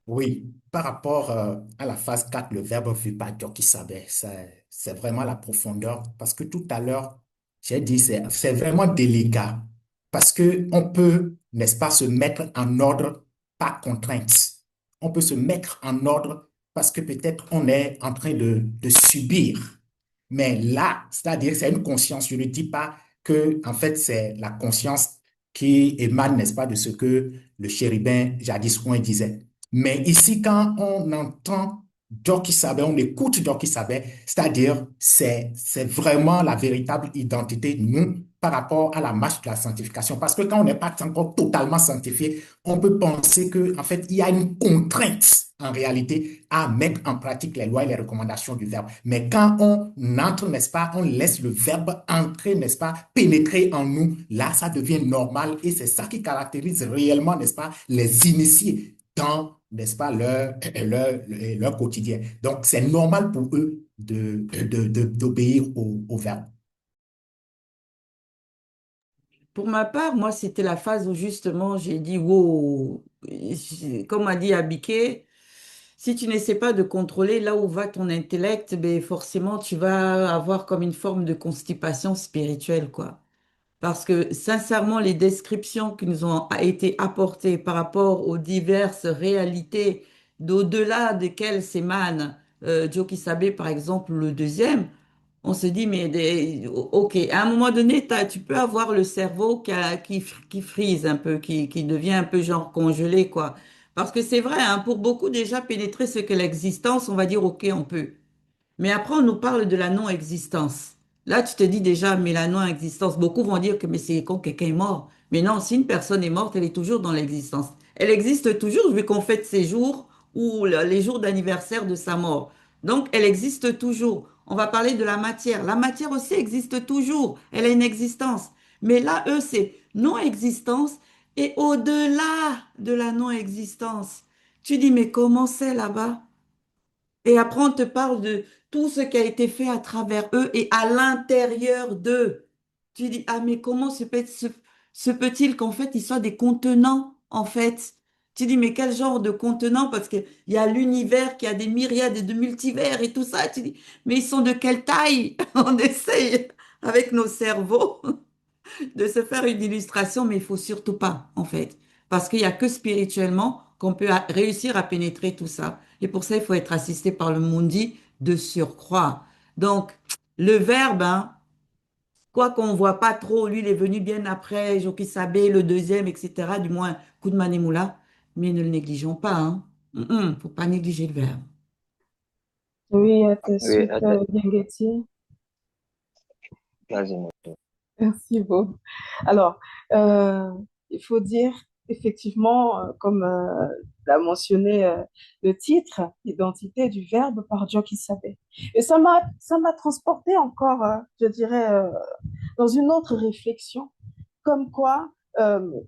Oui, par rapport à la phase 4, le verbe vu par Dieu qui savait, c'est vraiment la profondeur. Parce que tout à l'heure, j'ai dit c'est vraiment délicat. parce que on peut, n'est-ce pas, se mettre en ordre par contrainte. On peut se mettre en ordre parce que peut-être on est en train de subir. Mais là, c'est-à-dire, c'est une conscience. Je ne dis pas que, en fait, c'est la conscience qui émane, n'est-ce pas, de ce que le chérubin jadis point disait. Mais ici, quand on entend Jockey Sabet, on écoute Jockey Sabet, c'est-à-dire, c'est vraiment la véritable identité, nous, par rapport à la marche de la sanctification. Parce que quand on n'est pas encore totalement sanctifié, on peut penser que, en fait, il y a une contrainte, en réalité, à mettre en pratique les lois et les recommandations du Verbe. Mais quand on entre, n'est-ce pas, on laisse le Verbe entrer, n'est-ce pas, pénétrer en nous, là, ça devient normal et c'est ça qui caractérise réellement, n'est-ce pas, les initiés dans, n'est-ce pas, leur quotidien. Donc, c'est normal pour eux d'obéir au Verbe. Pour ma part, moi, c'était la phase où justement j'ai dit, wow, comme a dit Abiké, si tu n'essaies pas de contrôler là où va ton intellect, ben forcément tu vas avoir comme une forme de constipation spirituelle, quoi. Parce que sincèrement, les descriptions qui nous ont été apportées par rapport aux diverses réalités d'au-delà desquelles s'émane Joe Kisabé, par exemple, le deuxième, on se dit, mais ok, à un moment donné, tu peux avoir le cerveau qui frise un peu, qui devient un peu genre congelé, quoi. Parce que c'est vrai, hein, pour beaucoup déjà pénétrer ce que l'existence, on va dire, ok, on peut. Mais après, on nous parle de la non-existence. Là, tu te dis déjà, mais la non-existence, beaucoup vont dire que mais c'est quand quelqu'un est mort. Mais non, si une personne est morte, elle est toujours dans l'existence. Elle existe toujours, vu qu'on fête ses jours ou les jours d'anniversaire de sa mort. Donc, elle existe toujours. On va parler de la matière. La matière aussi existe toujours. Elle a une existence. Mais là, eux, c'est non-existence et au-delà de la non-existence. Tu dis, mais comment c'est là-bas? Et après, on te parle de tout ce qui a été fait à travers eux et à l'intérieur d'eux. Tu dis, ah, mais comment se peut-il qu'en fait, ils soient des contenants, en fait? Tu dis, mais quel genre de contenants? Parce qu'il y a l'univers qui a des myriades de multivers et tout ça. Tu dis, mais ils sont de quelle taille? On essaye avec nos cerveaux de se faire une illustration, mais il faut surtout pas, en fait. Parce qu'il n'y a que spirituellement qu'on peut réussir à pénétrer tout ça. Et pour ça, il faut être assisté par le Mundi de surcroît. Donc, le verbe, hein, quoi qu'on ne voit pas trop, lui, il est venu bien après, Joki Sabé, le deuxième, etc., du moins, coup de Manemoula, mais ne le négligeons pas, hein. Faut pas négliger le verbe. Oui, à ta Oui, suite, Bienguetier. quasiment. Merci beaucoup. Alors, euh, il faut dire effectivement, comme l'a mentionné le titre, Identité du Verbe par Joe Kissabe. Et ça m'a transporté encore, je dirais, dans une autre réflexion, comme quoi,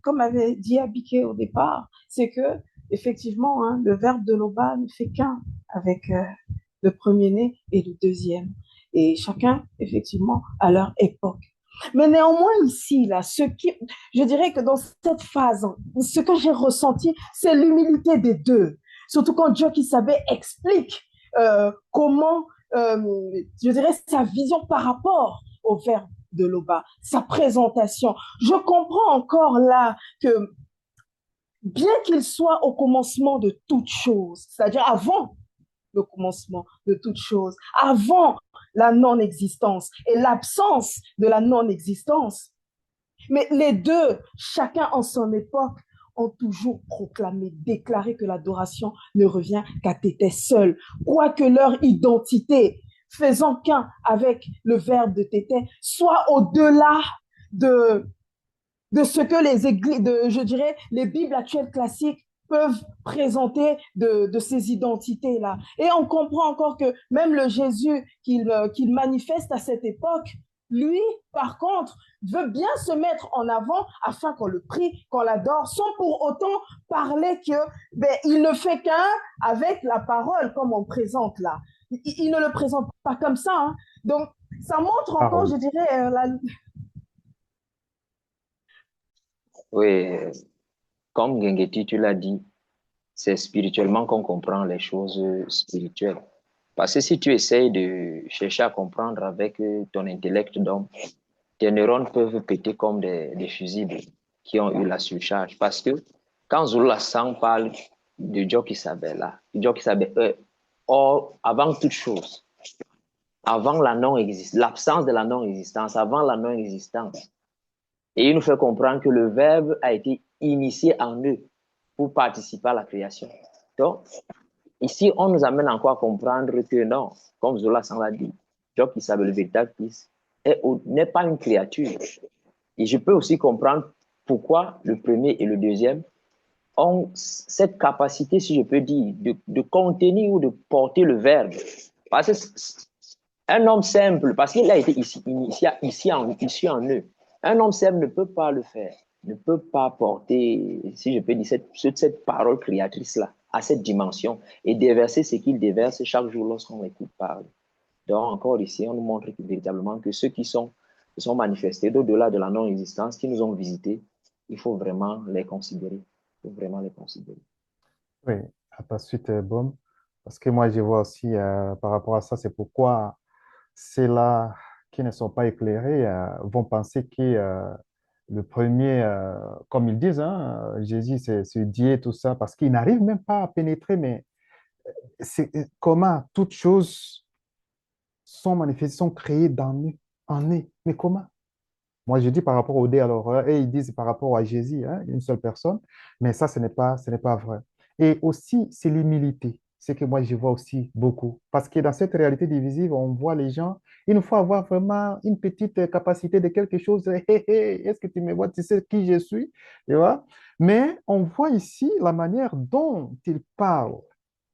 comme avait dit Abiké au départ, c'est que effectivement, hein, le Verbe de l'Oba ne fait qu'un avec le premier-né et le deuxième, et chacun effectivement à leur époque. Mais néanmoins, ici, là, je dirais que dans cette phase, ce que j'ai ressenti, c'est l'humilité des deux. Surtout quand Joe Kissabe explique comment, je dirais, sa vision par rapport au verbe de l'Oba, sa présentation. Je comprends encore là que bien qu'il soit au commencement de toute chose, c'est-à-dire avant le commencement de toute chose, avant la non-existence et l'absence de la non-existence. Mais les deux, chacun en son époque, ont toujours proclamé, déclaré que l'adoration ne revient qu'à Tété seul, quoique leur identité, faisant qu'un avec le verbe de Tété, soit au-delà de, de ce que les églises, je dirais, les Bibles actuelles classiques peuvent présenter de ces identités-là. Et on comprend encore que même le Jésus qu'il manifeste à cette époque, lui, par contre, veut bien se mettre en avant afin qu'on le prie, qu'on l'adore, sans pour autant parler que il ne fait qu'un avec la parole comme on présente là. Il ne le présente pas comme ça. Hein. Donc, ça montre Ah encore, oui. je dirais, Oui, comme Gengeti, tu l'as dit, c'est spirituellement qu'on comprend les choses spirituelles. Parce que si tu essayes de chercher à comprendre avec ton intellect d'homme, tes neurones peuvent péter comme des fusibles qui ont eu la surcharge. Parce que quand Zola Sang parle de Joe Isabella, or, avant toute chose, avant la non-existence, l'absence de la non-existence, avant la non-existence, et il nous fait comprendre que le Verbe a été initié en eux pour participer à la création. Donc, ici, on nous amène encore à comprendre que non, comme Zola Sang l'a dit, Job qui s'appelle le véritable Fils n'est pas une créature. Et je peux aussi comprendre pourquoi le premier et le deuxième ont cette capacité, si je peux dire, de contenir ou de porter le Verbe. Parce que un homme simple, parce qu'il a été ici en eux, un homme simple ne peut pas le faire, ne peut pas porter, si je peux dire, cette parole créatrice-là à cette dimension et déverser ce qu'il déverse chaque jour lorsqu'on l'écoute parler. Donc, encore ici, on nous montre véritablement que ceux qui sont manifestés d'au-delà de la non-existence, qui nous ont visités, il faut vraiment les considérer. Il faut vraiment les considérer. Oui, à ta suite, Baume. Parce que moi, je vois aussi par rapport à ça, c'est pourquoi ceux-là qui ne sont pas éclairés vont penser que le premier, comme ils disent, hein, Jésus, c'est Dieu, tout ça, parce qu'ils n'arrivent même pas à pénétrer, mais c'est comment toutes choses sont manifestées, sont créées en eux. Mais comment? Moi, je dis par rapport au dé, alors, et ils disent par rapport à Jésus, hein, une seule personne, mais ça, ce n'est pas vrai. Et aussi, c'est l'humilité. C'est que moi, je vois aussi beaucoup. Parce que dans cette réalité divisive, on voit les gens, il nous faut avoir vraiment une petite capacité de quelque chose. Hé, hé, est-ce que tu me vois? Tu sais qui je suis? Tu vois? Mais on voit ici la manière dont ils parlent.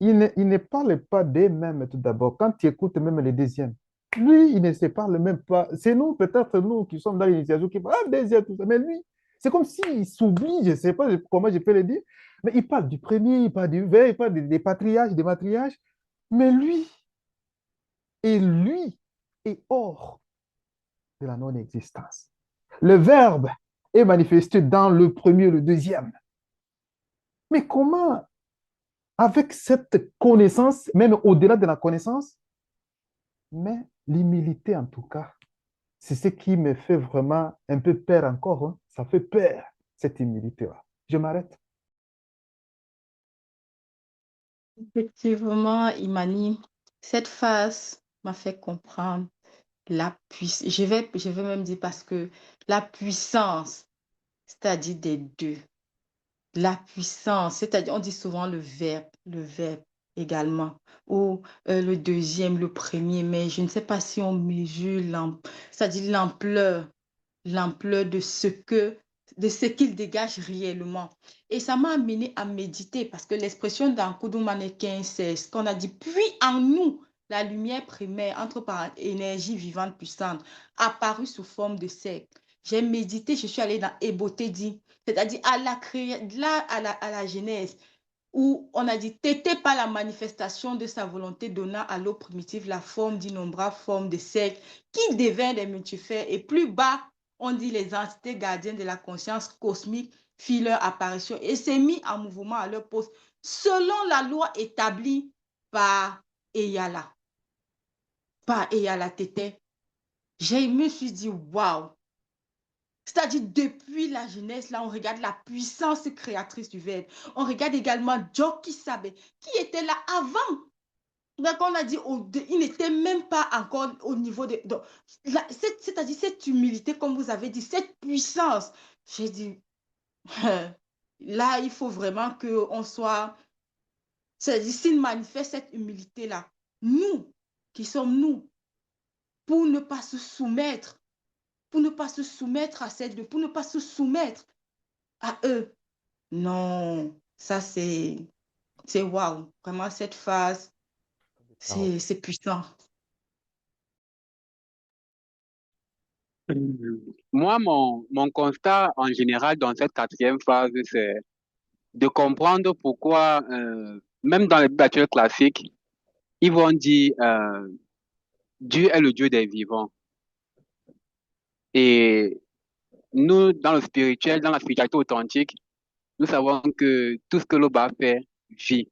Ils ne parlent pas d'eux-mêmes tout d'abord. Quand tu écoutes même les deuxièmes, lui, il ne se parle même pas. C'est nous, peut-être nous qui sommes dans l'initiation, qui parlent deuxième, tout ça. Mais lui, c'est comme s'il s'oublie, je ne sais pas comment je peux le dire, mais il parle du premier, il parle du verbe, il parle des patriarches, des matriarches. Mais lui est hors de la non-existence. Le verbe est manifesté dans le premier, le deuxième. Mais comment, avec cette connaissance, même au-delà de la connaissance, mais l'humilité en tout cas, c'est ce qui me fait vraiment un peu peur encore, hein. Ça fait peur, cette humilité-là. Je m'arrête. Effectivement, Imani, cette phase m'a fait comprendre la puissance. Je vais même dire parce que la puissance, c'est-à-dire des deux. La puissance, c'est-à-dire, on dit souvent le verbe également, ou le deuxième, le premier, mais je ne sais pas si on mesure c'est-à-dire l'ampleur de ce qu'il dégage réellement. Et ça m'a amené à méditer parce que l'expression d'un Koudou mannequin, c'est ce qu'on a dit, puis en nous, la lumière primaire, entre parenthèses, énergie vivante puissante, apparue sous forme de cercle. J'ai médité, je suis allée dans Eboté dit, c'est-à-dire à la Genèse, où on a dit, t'étais pas la manifestation de sa volonté donnant à l'eau primitive la forme d'innombrables formes de cercles qui deviennent des multifères. Et plus bas, on dit les entités gardiennes de la conscience cosmique firent leur apparition et s'est mis en mouvement à leur poste selon la loi établie par Eyala. Par Eyala Tété. Je me suis dit, waouh! C'est-à-dire, depuis la jeunesse, là, on regarde la puissance créatrice du Verbe. On regarde également Joki Sabe, qui était là avant. Donc, on a dit, il n'était même pas encore au niveau de... C'est-à-dire, cette humilité, comme vous avez dit, cette puissance. J'ai dit, là, il faut vraiment qu'on soit... C'est-à-dire, s'il manifeste cette humilité-là, nous, qui sommes nous, pour ne pas se soumettre, pour ne pas se soumettre à eux. Non, ça c'est waouh. Vraiment, cette phase, Alors, c'est puissant. Moi, mon constat en général dans cette quatrième phase, c'est de comprendre pourquoi, même dans les bâtiments classiques, ils vont dire Dieu est le Dieu des vivants. Et nous, dans le spirituel, dans la spiritualité authentique, nous savons que tout ce que l'Oba fait vit.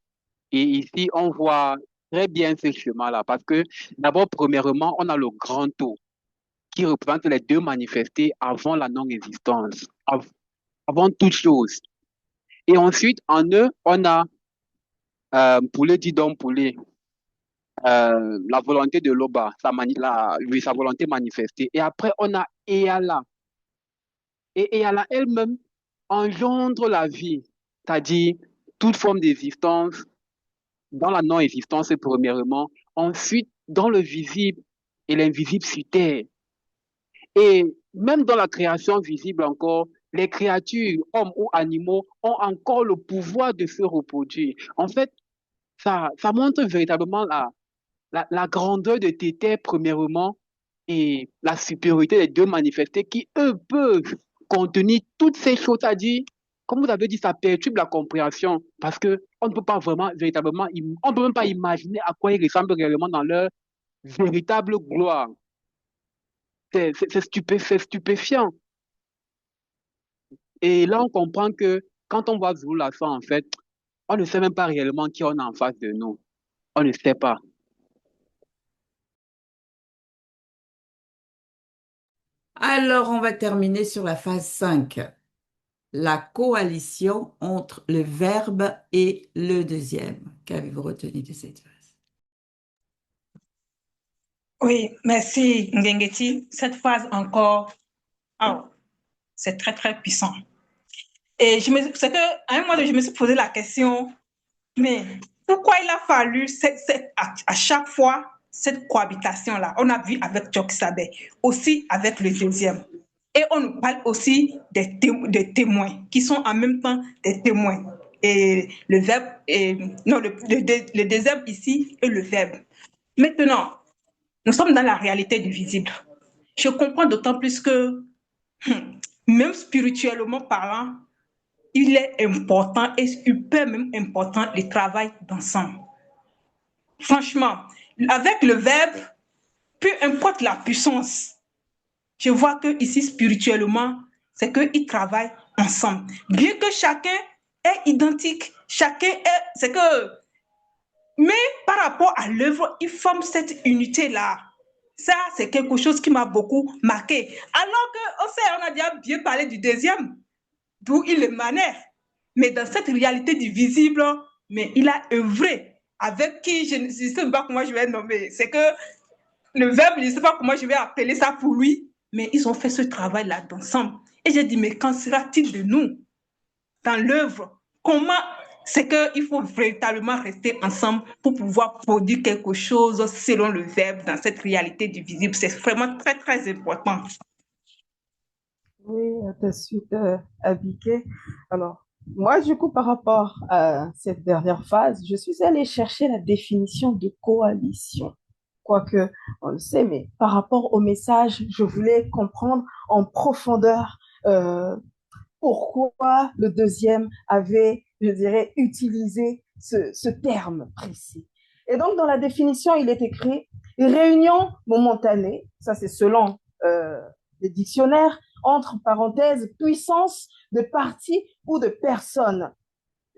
Et ici, on voit très bien ce chemin-là parce que d'abord, premièrement, on a le grand eau. qui représente les deux manifestés avant la non-existence, avant toute chose. Et ensuite, en eux, on a Poulet dit donc Poulet, la volonté de Loba, sa volonté manifestée. Et après, on a Eyala. Et Eyala elle-même engendre la vie, c'est-à-dire toute forme d'existence, dans la non-existence premièrement, ensuite dans le visible et l'invisible sur terre. Et même dans la création visible encore, les créatures, hommes ou animaux, ont encore le pouvoir de se reproduire. En fait, ça montre véritablement la grandeur de Tété, premièrement, et la supériorité des deux manifestés qui, eux, peuvent contenir toutes ces choses. C'est-à-dire, comme vous avez dit, ça perturbe la compréhension parce qu'on ne peut pas vraiment, véritablement, on ne peut même pas imaginer à quoi ils ressemblent réellement dans leur véritable gloire. C'est stupéfiant. Et là, on comprend que quand on voit Zulu Lassana, en fait, on ne sait même pas réellement qui on a en face de nous. On ne sait pas. Alors, on va terminer sur la phase 5. La coalition entre le verbe et le deuxième. Qu'avez-vous retenu de cette phase? Oui, merci Ngengeti. Cette phase encore, oh, c'est très très puissant. Et c'est que à un moment je me suis posé la question, mais pourquoi il a fallu à chaque fois cette cohabitation-là? On a vu avec Joksabé, aussi avec le deuxième. Et on nous parle aussi des témoins, qui sont en même temps des témoins. Et le verbe, non, le deuxième ici et le verbe. Maintenant, nous sommes dans la réalité du visible. Je comprends d'autant plus que, même spirituellement parlant, il est important et super même important le travail d'ensemble. Franchement, avec le verbe, peu importe la puissance, je vois que ici spirituellement, c'est qu'ils travaillent ensemble. Bien que chacun est identique, c'est que, mais par rapport à l'œuvre, ils forment cette unité-là. Ça, c'est quelque chose qui m'a beaucoup marqué. Alors on a déjà bien parlé du deuxième, d'où il émanait. Mais dans cette réalité du visible, mais il a œuvré avec qui, je ne sais pas comment je vais nommer. C'est que le verbe, je ne sais pas comment je vais appeler ça pour lui, mais ils ont fait ce travail-là ensemble. Et j'ai dit, mais qu'en sera-t-il de nous dans l'œuvre? Comment? C'est qu'il faut véritablement rester ensemble pour pouvoir produire quelque chose selon le verbe dans cette réalité du visible. C'est vraiment très, très important. Oui, à ta suite, Abiké. Alors, moi, du coup, par rapport à cette dernière phase, je suis allée chercher la définition de coalition. Quoique, on le sait, mais par rapport au message, je voulais comprendre en profondeur pourquoi le deuxième avait, je dirais, utilisé ce terme précis. Et donc, dans la définition, il est écrit réunion momentanée, ça c'est selon les dictionnaires, entre parenthèses, puissance de parti ou de personne.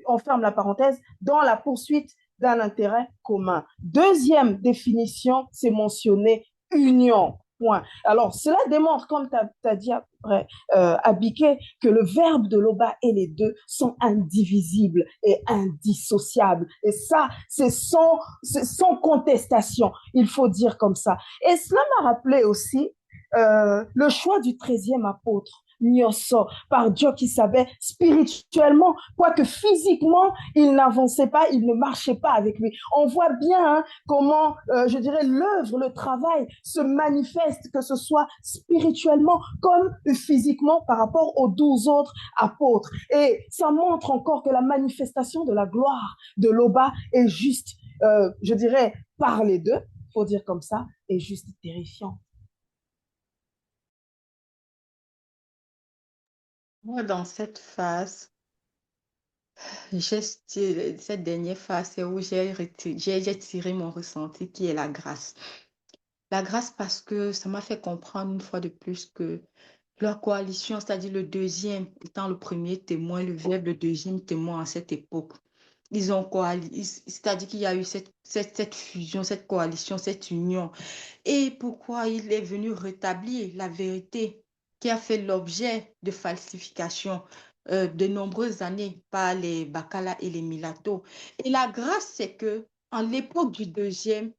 On ferme la parenthèse, dans la poursuite d'un intérêt commun. Deuxième définition, c'est mentionné union. Point. Alors, cela démontre, comme tu as dit après, Abiké, que le verbe de Loba et les deux sont indivisibles et indissociables. Et ça, c'est sans contestation, il faut dire comme ça. Et cela m'a rappelé aussi le choix du 13e apôtre. Nyoso, par Dieu qui savait spirituellement, quoique physiquement, il n'avançait pas, il ne marchait pas avec lui. On voit bien comment, je dirais, l'œuvre, le travail se manifeste, que ce soit spirituellement comme physiquement par rapport aux 12 autres apôtres. Et ça montre encore que la manifestation de la gloire de Loba est juste, je dirais, par les deux, faut dire comme ça, est juste terrifiant. Moi, dans cette phase, cette dernière phase, c'est où j'ai tiré mon ressenti qui est la grâce. La grâce parce que ça m'a fait comprendre une fois de plus que leur coalition, c'est-à-dire le deuxième étant le premier témoin, le verbe le deuxième témoin à cette époque, Ils ont c'est-à-dire qu'il y a eu cette fusion, cette coalition, cette union. Et pourquoi il est venu rétablir la vérité qui a fait l'objet de falsification de nombreuses années par les Bacala et les Milato. Et la grâce, c'est que en l'époque du deuxième,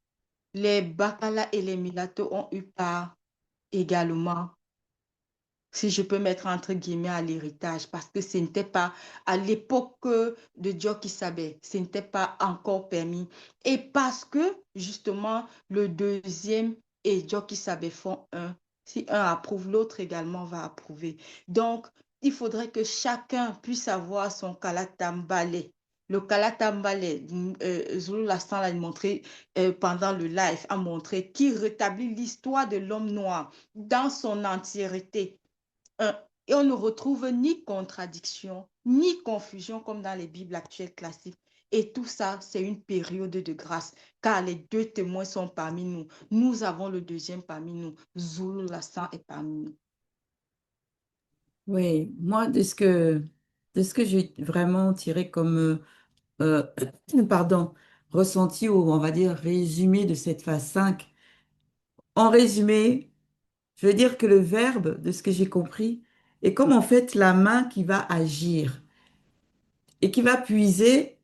les Bacala et les Milato ont eu part également, si je peux mettre entre guillemets, à l'héritage, parce que ce n'était pas à l'époque de Dieu savait, ce n'était pas encore permis. Et parce que justement, le deuxième et Dieu savait font un. Si un approuve, l'autre également va approuver. Donc, il faudrait que chacun puisse avoir son kalatambale. Le kalatambale, Zulu Lassan l'a montré pendant le live, a montré qu'il rétablit l'histoire de l'homme noir dans son entièreté. Et on ne retrouve ni contradiction, ni confusion comme dans les Bibles actuelles classiques. Et tout ça, c'est une période de grâce, car les deux témoins sont parmi nous. Nous avons le deuxième parmi nous. Zulu Lassan est parmi nous. Oui, moi, de ce que j'ai vraiment tiré comme, pardon, ressenti ou on va dire résumé de cette phase 5. En résumé, je veux dire que le verbe, de ce que j'ai compris, est comme en fait la main qui va agir et qui va puiser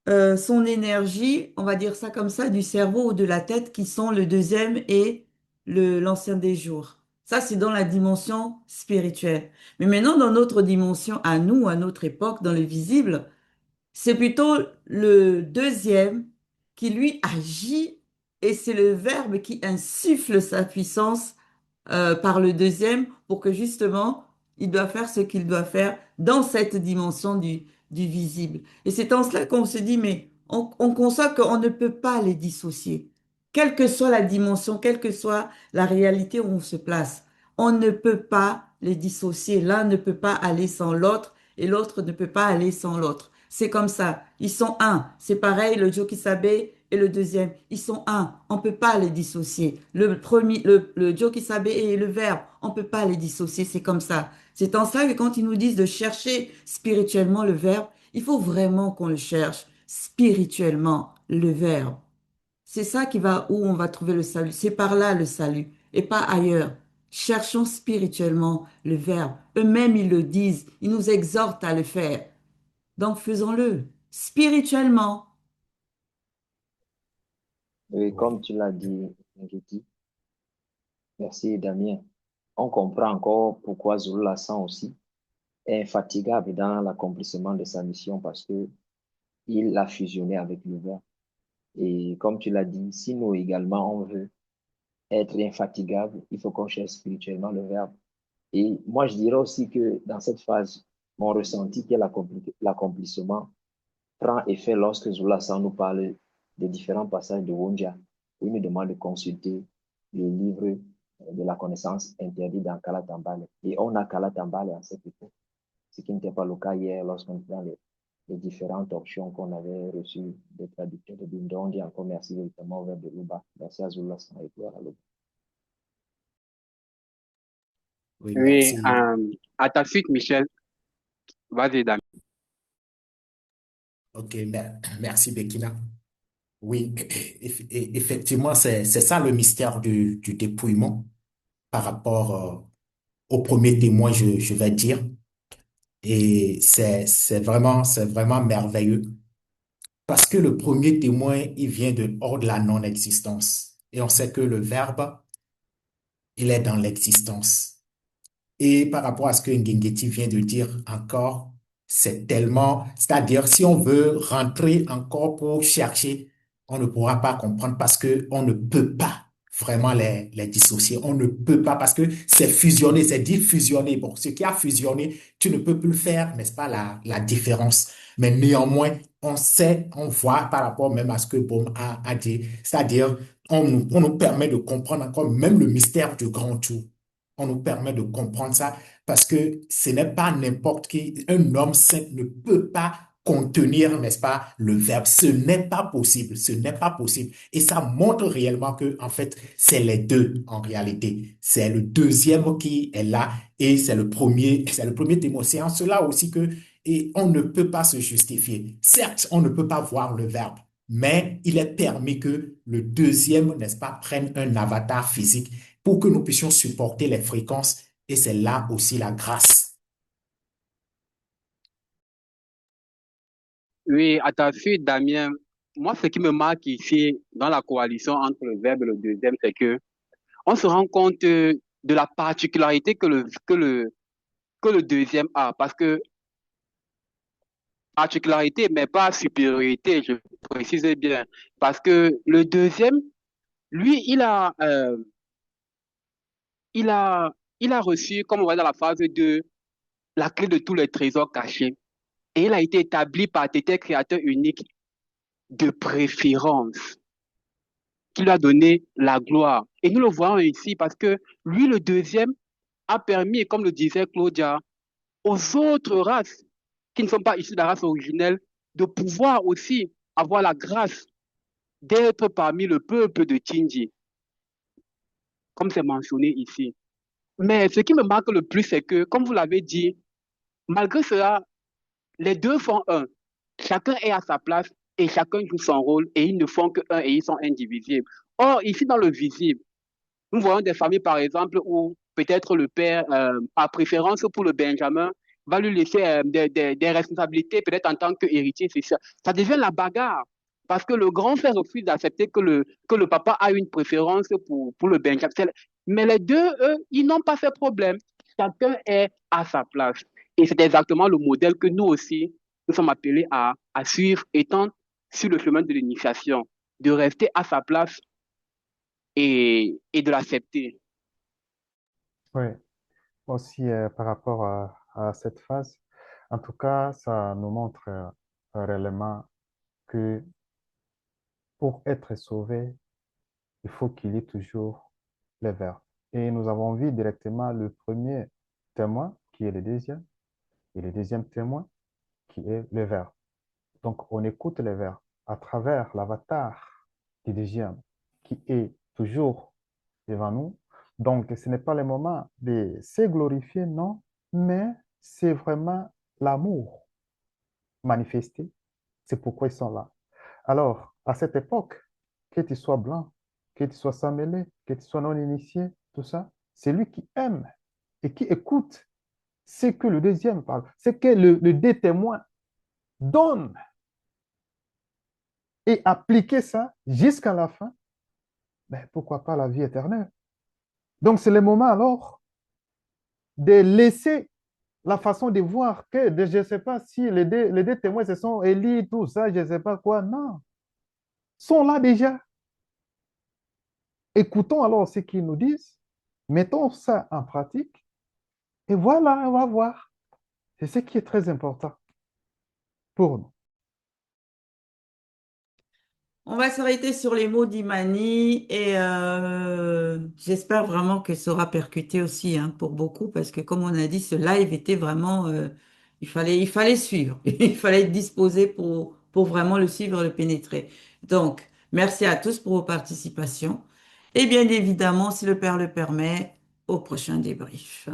son énergie, on va dire ça comme ça, du cerveau ou de la tête qui sont le deuxième et l'ancien des jours. Ça, c'est dans la dimension spirituelle. Mais maintenant, dans notre dimension, à nous, à notre époque, dans le visible, c'est plutôt le deuxième qui, lui, agit et c'est le verbe qui insuffle sa puissance par le deuxième pour que justement, il doit faire ce qu'il doit faire dans cette dimension du visible. Et c'est en cela qu'on se dit, mais on conçoit qu'on ne peut pas les dissocier. Quelle que soit la dimension, quelle que soit la réalité où on se place, on ne peut pas les dissocier. L'un ne peut pas aller sans l'autre et l'autre ne peut pas aller sans l'autre. C'est comme ça. Ils sont un. C'est pareil, le Jokisabe et le deuxième. Ils sont un. On ne peut pas les dissocier. Le premier, le Jokisabe et le verbe, on ne peut pas les dissocier. C'est comme ça. C'est en cela que quand ils nous disent de chercher spirituellement le verbe, il faut vraiment qu'on le cherche spirituellement, le verbe. C'est ça qui va, où on va trouver le salut. C'est par là le salut et pas ailleurs. Cherchons spirituellement le verbe. Eux-mêmes, ils le disent. Ils nous exhortent à le faire. Donc faisons-le spirituellement. Et comme Oui, tu l'as dit, Ngeti, merci Damien. On comprend encore pourquoi Zulu Lassan aussi est infatigable dans l'accomplissement de sa mission parce que il l'a fusionné avec le verbe. Et comme tu l'as dit, si nous également on veut être infatigable, il faut qu'on cherche spirituellement le verbe. Et moi, je dirais aussi que dans cette phase, mon ressenti que l'accomplissement prend effet lorsque Zula San nous parle des différents passages de Wonja, où il nous demande de consulter le livre de la connaissance interdit dans Kalatambale. Et on a Kalatambale à cette époque, ce qui n'était pas le cas hier lorsqu'on était dans les différentes options qu'on avait reçues des traducteurs de Bible. On dit encore merci véritablement au verbe de Luba. Merci à Zula San et gloire à Luba. oui, Oui, merci. à ta suite, Michel. Vas-y, Damien. Ok, merci Bekina. Oui, effectivement, c'est ça le mystère du dépouillement par rapport au premier témoin, je vais dire. Et c'est vraiment merveilleux parce que le premier témoin, il vient de hors de la non-existence. Et on sait que le verbe, il est dans l'existence. Et par rapport à ce que Ngengeti vient de dire encore, c'est tellement, c'est-à-dire si on veut rentrer encore pour chercher, on ne pourra pas comprendre parce que on ne peut pas vraiment les dissocier. On ne peut pas parce que c'est fusionné, c'est dit fusionné. Bon, ce qui a fusionné, tu ne peux plus le faire, n'est-ce pas, la différence. Mais néanmoins, on sait, on voit par rapport même à ce que Bohm a dit, c'est-à-dire on nous permet de comprendre encore même le mystère du grand tout. On nous permet de comprendre ça parce que ce n'est pas n'importe qui. Un homme saint ne peut pas contenir, n'est-ce pas, le verbe. Ce n'est pas possible. Ce n'est pas possible. Et ça montre réellement que, en fait, c'est les deux en réalité. C'est le deuxième qui est là et c'est le premier témoin. C'est en cela aussi que et on ne peut pas se justifier. Certes, on ne peut pas voir le verbe, mais il est permis que le deuxième, n'est-ce pas, prenne un avatar physique pour que nous puissions supporter les fréquences. Et c'est là aussi la grâce. Oui, à ta suite, Damien, moi, ce qui me marque ici dans la coalition entre le verbe et le deuxième, c'est que on se rend compte de la particularité que le deuxième a. Parce que particularité, mais pas supériorité, je précise bien. Parce que le deuxième, lui, il a, il a reçu, comme on voit dans la phase 2, la clé de tous les trésors cachés. Et il a été établi par tes créateur unique de préférence, qui lui a donné la gloire. Et nous le voyons ici parce que lui, le deuxième, a permis, comme le disait Claudia, aux autres races qui ne sont pas issues de la race originelle de pouvoir aussi avoir la grâce d'être parmi le peuple de Tindji, comme c'est mentionné ici. Mais ce qui me marque le plus, c'est que, comme vous l'avez dit, malgré cela, les deux font un. Chacun est à sa place et chacun joue son rôle et ils ne font qu'un et ils sont indivisibles. Or, ici dans le visible, nous voyons des familles, par exemple, où peut-être le père, par préférence pour le Benjamin, va lui laisser des responsabilités, peut-être en tant qu'héritier, c'est ça. Ça devient la bagarre. Parce que le grand frère refuse d'accepter que le papa a une préférence pour le Benjamin. Mais les deux, eux, ils n'ont pas ce problème. Chacun est à sa place. Et c'est exactement le modèle que nous aussi, nous sommes appelés à suivre, étant sur le chemin de l'initiation, de rester à sa place et de l'accepter. Oui, aussi par rapport à cette phase, en tout cas, ça nous montre réellement que pour être sauvé, il faut qu'il y ait toujours les verbes. Et nous avons vu directement le premier témoin, qui est le deuxième, et le deuxième témoin, qui est le verbe. Donc, on écoute les verbes à travers l'avatar du deuxième, qui est toujours devant nous. Donc, ce n'est pas le moment de se glorifier, non, mais c'est vraiment l'amour manifesté. C'est pourquoi ils sont là. Alors, à cette époque, que tu sois blanc, que tu sois sans mêlé, que tu sois non initié, tout ça, c'est lui qui aime et qui écoute ce que le deuxième parle, ce que le deux témoins donne et appliquer ça jusqu'à la fin, ben, pourquoi pas la vie éternelle? Donc, c'est le moment alors de laisser la façon de voir que je ne sais pas si les deux témoins se sont élus, tout ça, je ne sais pas quoi. Non, sont là déjà. Écoutons alors ce qu'ils nous disent, mettons ça en pratique et voilà, on va voir. C'est ce qui est très important pour nous. On va s'arrêter sur les mots d'Imani et j'espère vraiment que ça aura percuté aussi hein, pour beaucoup parce que comme on a dit, ce live était vraiment, il fallait suivre, il fallait être disposé pour vraiment le suivre, le pénétrer. Donc, merci à tous pour vos participations et bien évidemment, si le Père le permet, au prochain débrief.